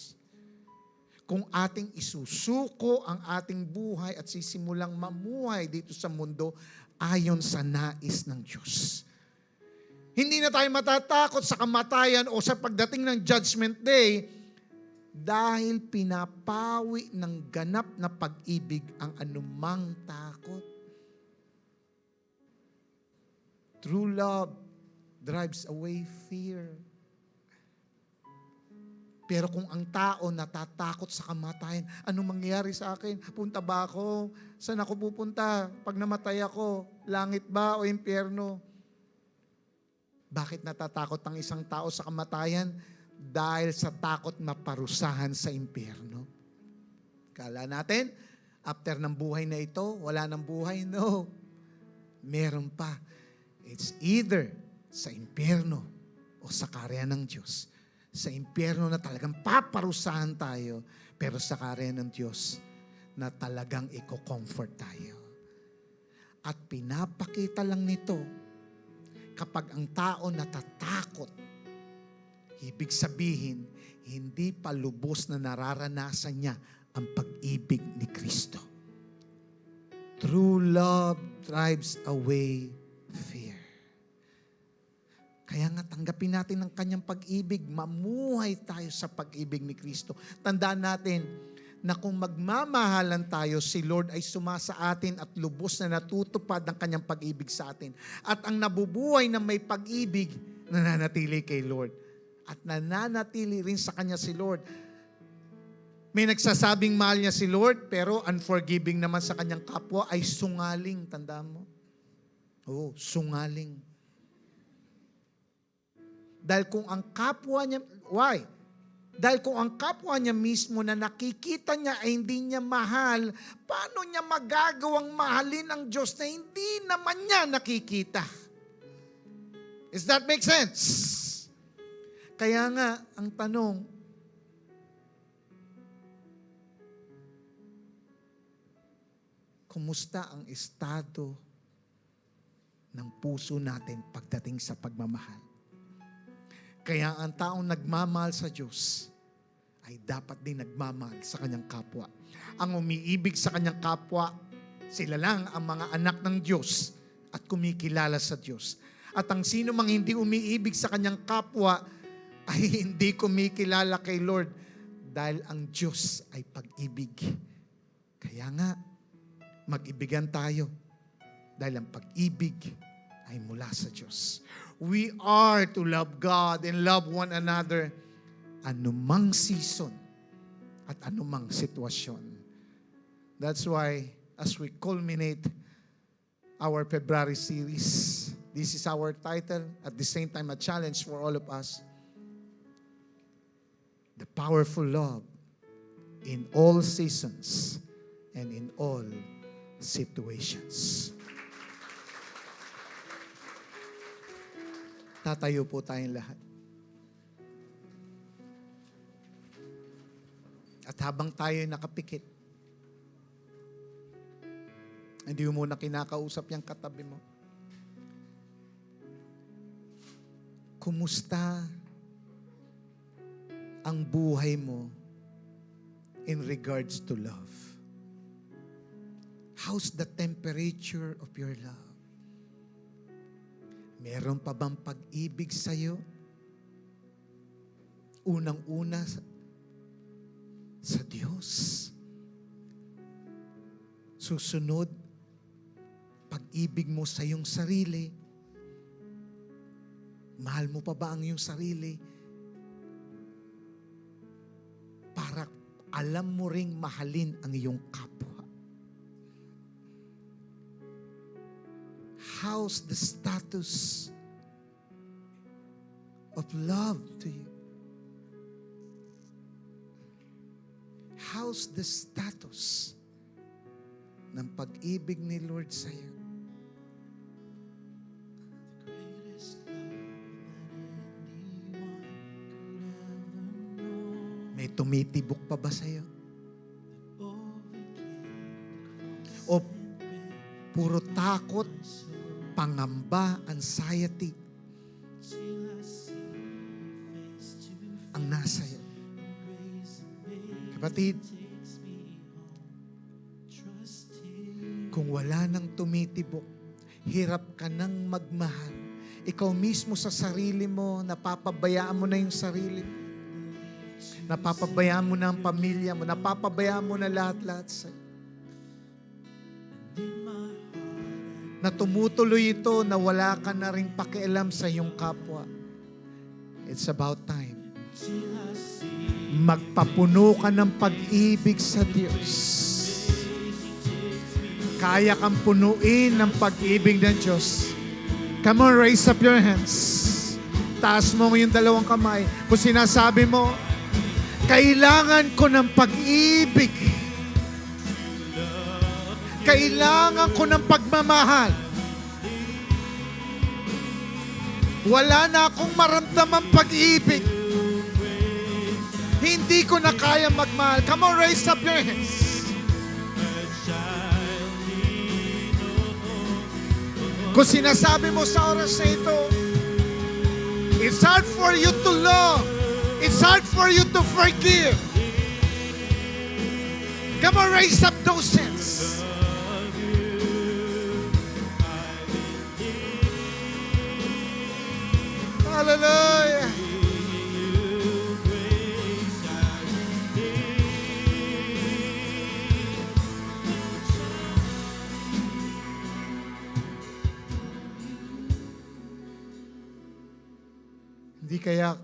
Kung ating isusuko ang ating buhay at sisimulang mamuhay dito sa mundo ayon sa nais ng Diyos. Hindi na tayo matatakot sa kamatayan o sa pagdating ng Judgment Day dahil pinapawi ng ganap na pag-ibig ang anumang takot. True love drives away fear. Pero kung ang tao natatakot sa kamatayan, anong mangyayari sa akin? Punta ba ako? Saan ako pupunta? Pag namatay ako, langit ba o impyerno? Bakit natatakot ang isang tao sa kamatayan? Dahil sa takot maparusahan sa impyerno. Kala natin, after ng buhay na ito, wala ng buhay? No. Meron pa. It's either sa impyerno o sa karya ng Diyos. Sa impyerno na talagang paparusahan tayo, pero sa karya ng Diyos na talagang i-comfort tayo. At pinapakita lang nito kapag ang tao natatakot, ibig sabihin, hindi pa lubos na nararanasan niya ang pag-ibig ni Kristo. True love drives away fear. Kaya nga tanggapin natin ang kanyang pag-ibig, mamuhay tayo sa pag-ibig ni Kristo. Tandaan natin na kung magmamahalan tayo, si Lord ay sumasa atin at lubos na natutupad ang kanyang pag-ibig sa atin. At ang nabubuhay na may pag-ibig, nananatili kay Lord. At nananatili rin sa kanya si Lord. May nagsasabing mahal niya si Lord, pero unforgiving naman sa kanyang kapwa ay sungaling. Tandaan mo? Oo, sungaling. Dahil kung ang kapwa niya, why? Dahil kung ang kapwa niya mismo na nakikita niya ay hindi niya mahal, paano niya magagawang mahalin ang Diyos na hindi naman niya nakikita? Does that make sense? Kaya nga, ang tanong, kumusta ang estado ng puso natin pagdating sa pagmamahal? Kaya ang taong nagmamahal sa Diyos ay dapat din nagmamahal sa kanyang kapwa. Ang umiibig sa kanyang kapwa, sila lang ang mga anak ng Diyos at kumikilala sa Diyos. At ang sino mang hindi umiibig sa kanyang kapwa ay hindi kumikilala kay Lord dahil ang Diyos ay pag-ibig. Kaya nga, mag-ibigan tayo dahil ang pag-ibig ay mula sa Diyos. We are to love God and love one another anumang season at anumang sitwasyon. That's why as we culminate our February series, this is our title, at the same time a challenge for all of us. The powerful love in all seasons and in all situations. Tatayo po tayong lahat. At habang tayo nakapikit, hindi mo muna kinakausap yung katabi mo. Kumusta ang buhay mo in regards to love? How's the temperature of your love? Meron pa bang pag-ibig sa'yo? Unang-una sa Diyos. Susunod, pag-ibig mo sa iyong sarili. Mahal mo pa ba ang iyong sarili? Para alam mo ring mahalin ang iyong kapwa. How's the status of love to you? How's the status ng pag-ibig ni Lord sa iyo? May tumitibok pa ba sa iyo? O puro takot, pangamba, anxiety ang nasa iyo? Kapatid, kung wala nang tumitibok, hirap ka nang magmahal. Ikaw mismo sa sarili mo, napapabayaan mo na yung sarili mo. Napapabayaan mo na ang pamilya mo. Napapabayaan mo na lahat-lahat sa'yo. Na tumutuloy ito na wala ka na rin pakialam sa iyong kapwa. It's about time. Magpapuno ka ng pag-ibig sa Diyos. Kaya kang punuin ng pag-ibig ng Diyos. Come on, raise up your hands. Taas mo yung dalawang kamay. Kung sinasabi mo, kailangan ko ng pag-ibig. Kailangan ko ng pagmamahal. Wala na akong maramdamang pag-ibig. Hindi ko na kaya magmahal. Come on, raise up your hands. Kung sinasabi mo sa oras na ito, it's hard for you to love. It's hard for you to forgive. Come on, raise up those hands. Hallelujah. Hindi kaya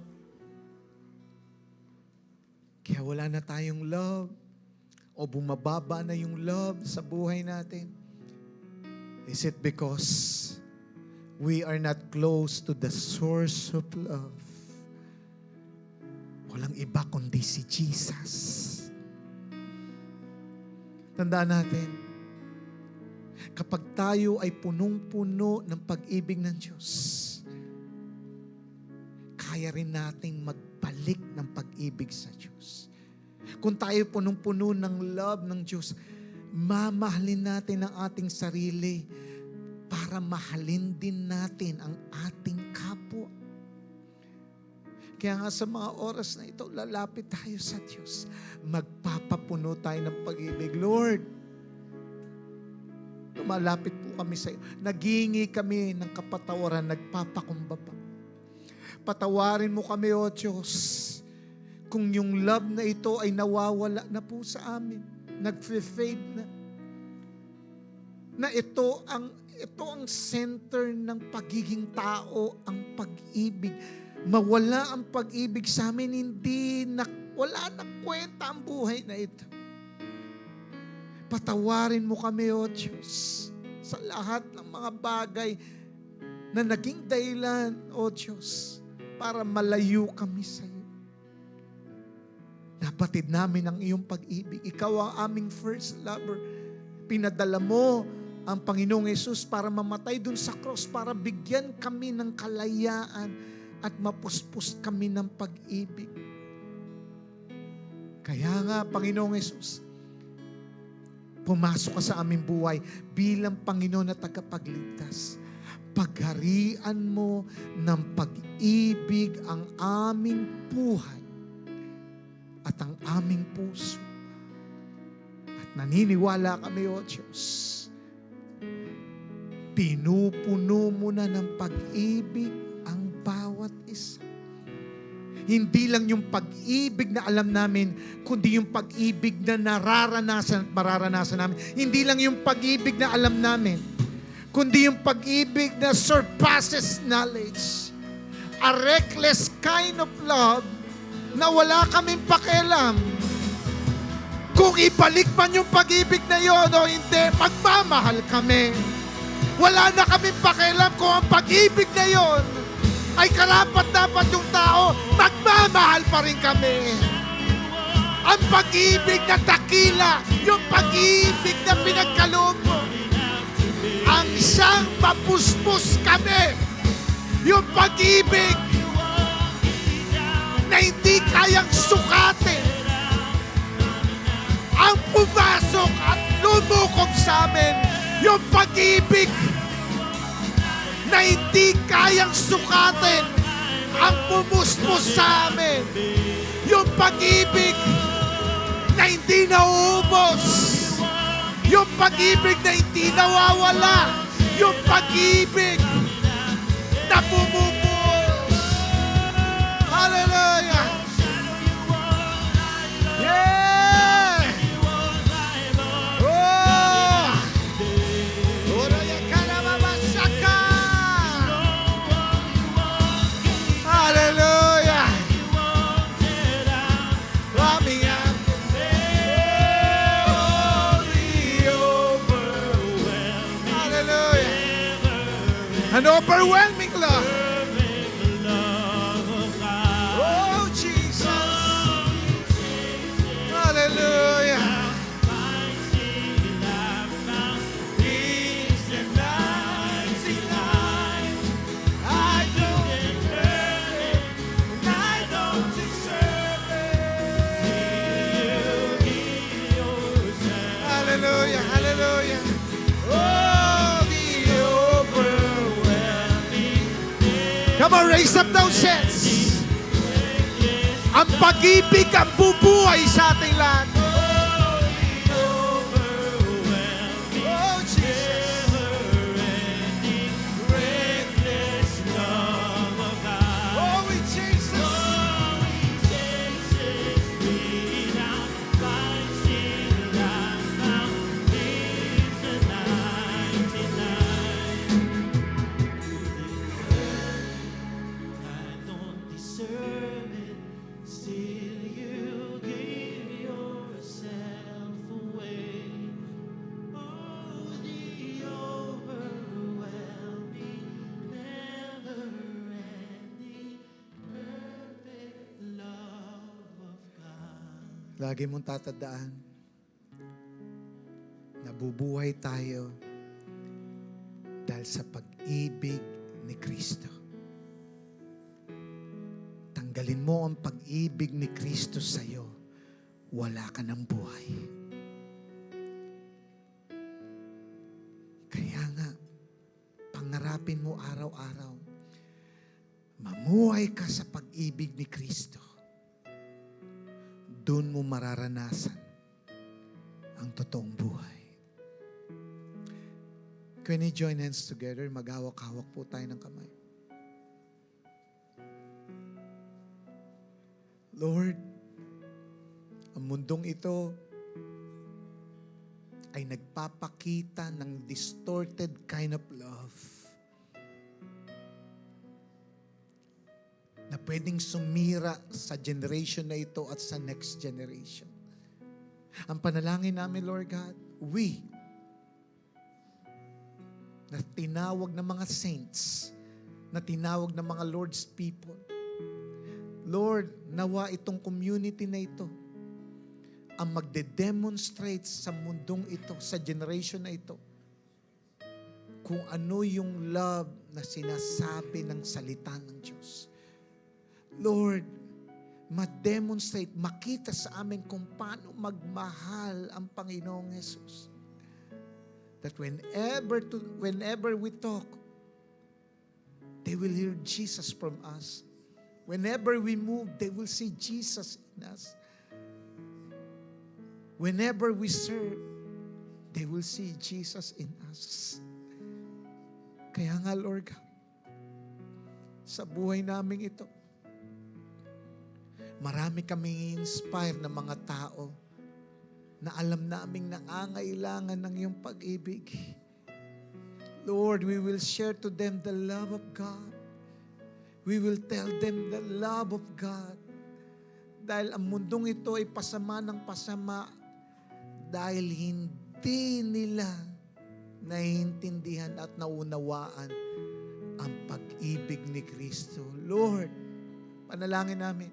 wala na tayong love o bumababa na yung love sa buhay natin? Is it because we are not close to the source of love? Walang iba kundi si Jesus. Tandaan natin, kapag tayo ay punong-puno ng pag-ibig ng Diyos, kaya rin nating magbalik ng pag-ibig sa Diyos. Kung tayo punong-puno ng love ng Diyos, mamahalin natin ang ating sarili para mahalin din natin ang ating kapwa. Kaya nga sa mga oras na ito, lalapit tayo sa Diyos. Magpapapuno tayo ng pag-ibig. Lord, lumalapit po kami sa iyo. Naghingi kami ng kapatawaran, nagpapakumbaba. Patawarin mo kami, O Diyos, kung yung love na ito ay nawawala na po sa amin, nag-fade na ito ang center ng pagiging tao, ang pag-ibig. Mawala ang pag-ibig sa amin, wala na kwenta ang buhay na ito. Patawarin mo kami, O Diyos, sa lahat ng mga bagay na naging dahilan, O Diyos, para malayo kami sa iyo. Napatid namin ang iyong pag-ibig. Ikaw ang aming first lover. Pinadala mo ang Panginoong Yesus para mamatay dun sa cross, para bigyan kami ng kalayaan at mapuspos kami ng pag-ibig. Kaya nga, Panginoong Yesus, pumasok ka sa aming buhay bilang Panginoon na tagapagligtas. Pagharian mo ng pag-ibig ang aming buhay at ang aming puso. Naniniwala kami, O Diyos. Pinupuno mo na ng pag-ibig ang bawat isa. Hindi lang yung pag-ibig na alam namin, kundi yung pag-ibig na nararanasan at mararanasan namin. Hindi lang yung pag-ibig na alam namin, kundi yung pag-ibig na surpasses knowledge. A reckless kind of love na wala kaming pakialam. Kung ibalik man yung pag-ibig na yon o hindi, magmamahal kami. Wala na kaming pakialam kung ang pag-ibig na yon ay karapat-dapat yung tao, magmamahal pa rin kami. Ang pag-ibig na dakila, yung pag-ibig na pinagkaloob mo, ang siyang mapuspos kami, yung pag-ibig na hindi kayang sukatin, ang pumasok at lumukob sa amin, yung pag-ibig na hindi kayang sukatin, ang pumuspos sa amin, yung pag-ibig na hindi nauubos, yung pag-ibig na hindi nawawala, yung pag-ibig na bumubuhos. Hallelujah! Yeah! Oh! Oraya ka na mamasaka! Hallelujah! Aming an overwhelming love. Oh, Jesus. Hallelujah. He's the 99. I don't deserve it. And I don't deserve it. Hallelujah. Hallelujah. Oh, the overwhelming. Come on, raise up those hands. Ang pag-ibig ang bubuhay sa ating lahat. Oh, Jesus. Oh, we Jesus. Lagi mong tatandaan, nabubuhay tayo dahil sa pag-ibig ni Kristo. Tanggalin mo ang pag-ibig ni Kristo sa'yo, wala ka ng buhay. Kaya nga, pangarapin mo araw-araw, mamuhay ka sa pag-ibig ni Kristo. Doon mo mararanasan ang totoong buhay. Can we join hands together? Maghawak-hawak po tayo ng kamay. Lord, ang mundong ito ay nagpapakita ng distorted kind of love na pwedeng sumira sa generation na ito at sa next generation. Ang panalangin namin, Lord God, we, na tinawag ng mga saints, na tinawag ng mga Lord's people, Lord, nawa itong community na ito ang magde-demonstrate sa mundong ito, sa generation na ito, kung ano yung love na sinasabi ng salita ng Diyos. Lord, ma-demonstrate, makita sa amin kung paano magmahal ang Panginoong Jesus. That whenever we talk, they will hear Jesus from us. Whenever we move, they will see Jesus in us. Whenever we serve, they will see Jesus in us. Kaya nga, Lord God, sa buhay namin ito, marami kaming inspire na mga tao na alam naming nangangailangan ng iyong pag-ibig. Lord, we will share to them the love of God. We will tell them the love of God. Dahil ang mundong ito ay pasama ng pasama dahil hindi nila naiintindihan at naunawaan ang pag-ibig ni Kristo. Lord, panalangin namin,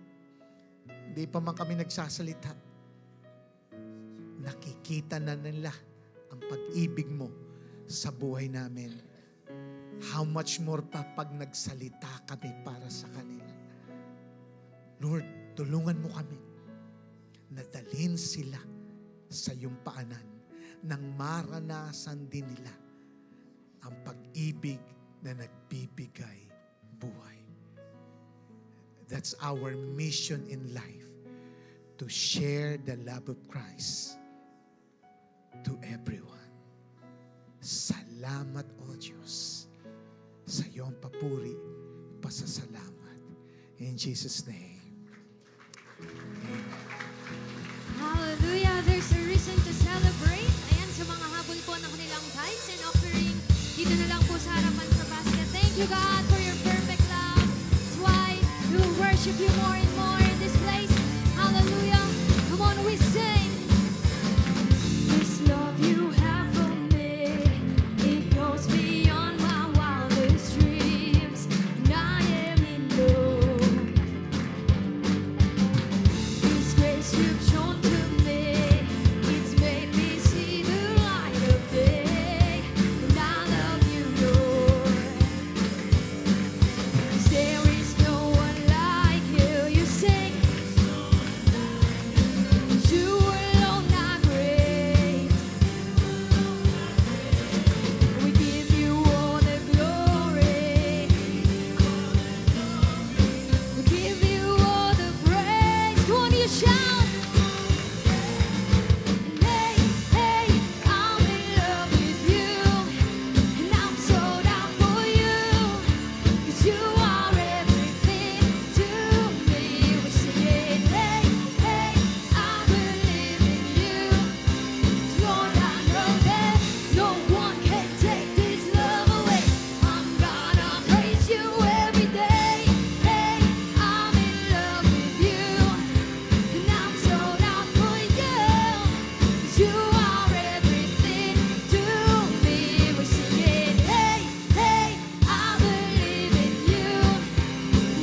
hindi pa man kami nagsasalita, nakikita na nila ang pag-ibig mo sa buhay namin. How much more pa pag nagsalita kami para sa kanila. Lord, tulungan mo kami na dalhin sila sa iyong paanan nang maranasan din nila ang pag-ibig na nagbibigay buhay. That's our mission in life, to share the love of Christ to everyone. Salamat, O Diyos, sa iyong papuri, pasasalamat. In Jesus' name. Hallelujah! There's a reason to celebrate. Ayan, sa mga habol po ng kanilang tithes and offering, dito na lang po sa harapan sa basket. Thank you, God, for your perfect love. That's why we will worship you more and more in this place. Hallelujah! Come on, we sing. This love you have for me, it goes beyond my wildest dreams. And I am in love. This grace you've shown to me, it's made me see the light of day. And I love you, Lord. 'Cause there is no one like you. You sing. You alone are great. We give you all the glory. We give you all the praise. Come on, you shout. Hey, hey, I'm in love with you, and I'm sold out for you. 'Cause you are everything to me. We sing it. Hey, hey, I believe in you. Lord, I know that no one can take this love away. I'm gonna praise you every day. Hey, I'm in love with you, and I'm sold out for you. 'Cause you are everything to me. We sing it. Hey, hey, I believe in you.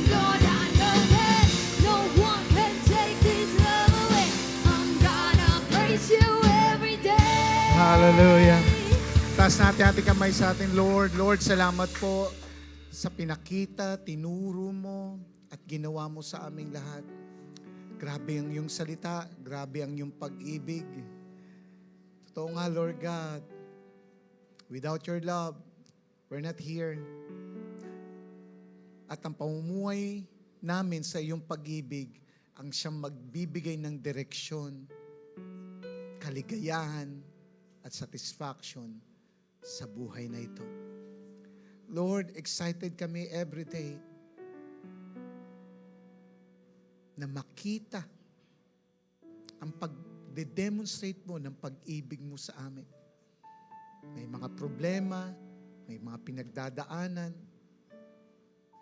Lord, I know that no one can take this love away. I'm gonna praise you every day. Hallelujah. Taas natin ating kamay sa ating Lord. Lord, salamat po sa pinakita, tinuro mo, at ginawa mo sa aming lahat. Grabe ang iyong salita, grabe ang iyong pag-ibig. Totoo nga, Lord God, without your love, we're not here. At ang pamumuhay namin sa iyong pag-ibig ang siyang magbibigay ng direksyon, kaligayahan, at satisfaction sa buhay na ito. Lord, excited kami every day na makita ang pag-demonstrate mo ng pag-ibig mo sa amin. May mga problema, may mga pinagdadaanan,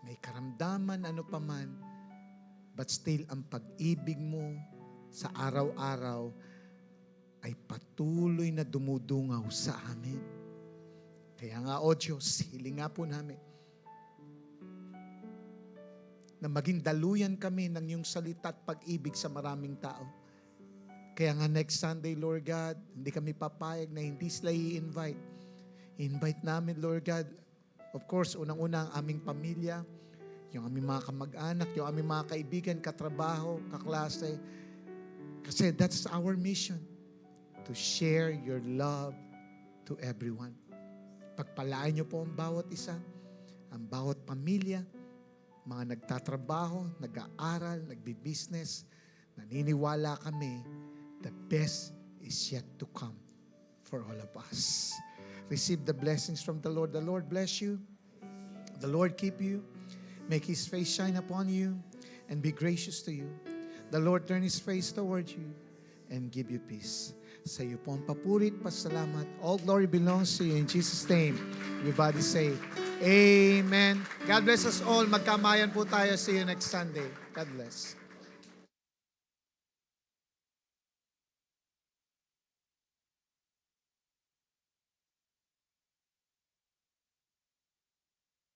may karamdaman, ano paman, but still ang pag-ibig mo sa araw-araw ay patuloy na dumudungaw sa amin. Kaya nga, O Diyos, hiling nga po namin na maging daluyan kami ng iyong salita at pag-ibig sa maraming tao. Kaya nga next Sunday, Lord God, hindi kami papayag na hindi sila i-invite. I-invite namin, Lord God, of course, unang-una ang aming pamilya, yung aming mga kamag-anak, yung aming mga kaibigan, katrabaho, kaklase. Kasi that's our mission, to share your love to everyone. Pagpalaan niyo po ang bawat isa, ang bawat pamilya, mga nagtatrabaho, nag-aaral, nagbi-business. Naniniwala kami, the best is yet to come for all of us. Receive the blessings from the Lord. The Lord bless you. The Lord keep you. Make His face shine upon you and be gracious to you. The Lord turn His face toward you and give you peace. Sa iyo po ang papurit, pasalamat. All glory belongs to you. In Jesus' name, everybody say, Amen. God bless us all. Magkamayan po tayo. See you next Sunday. God bless.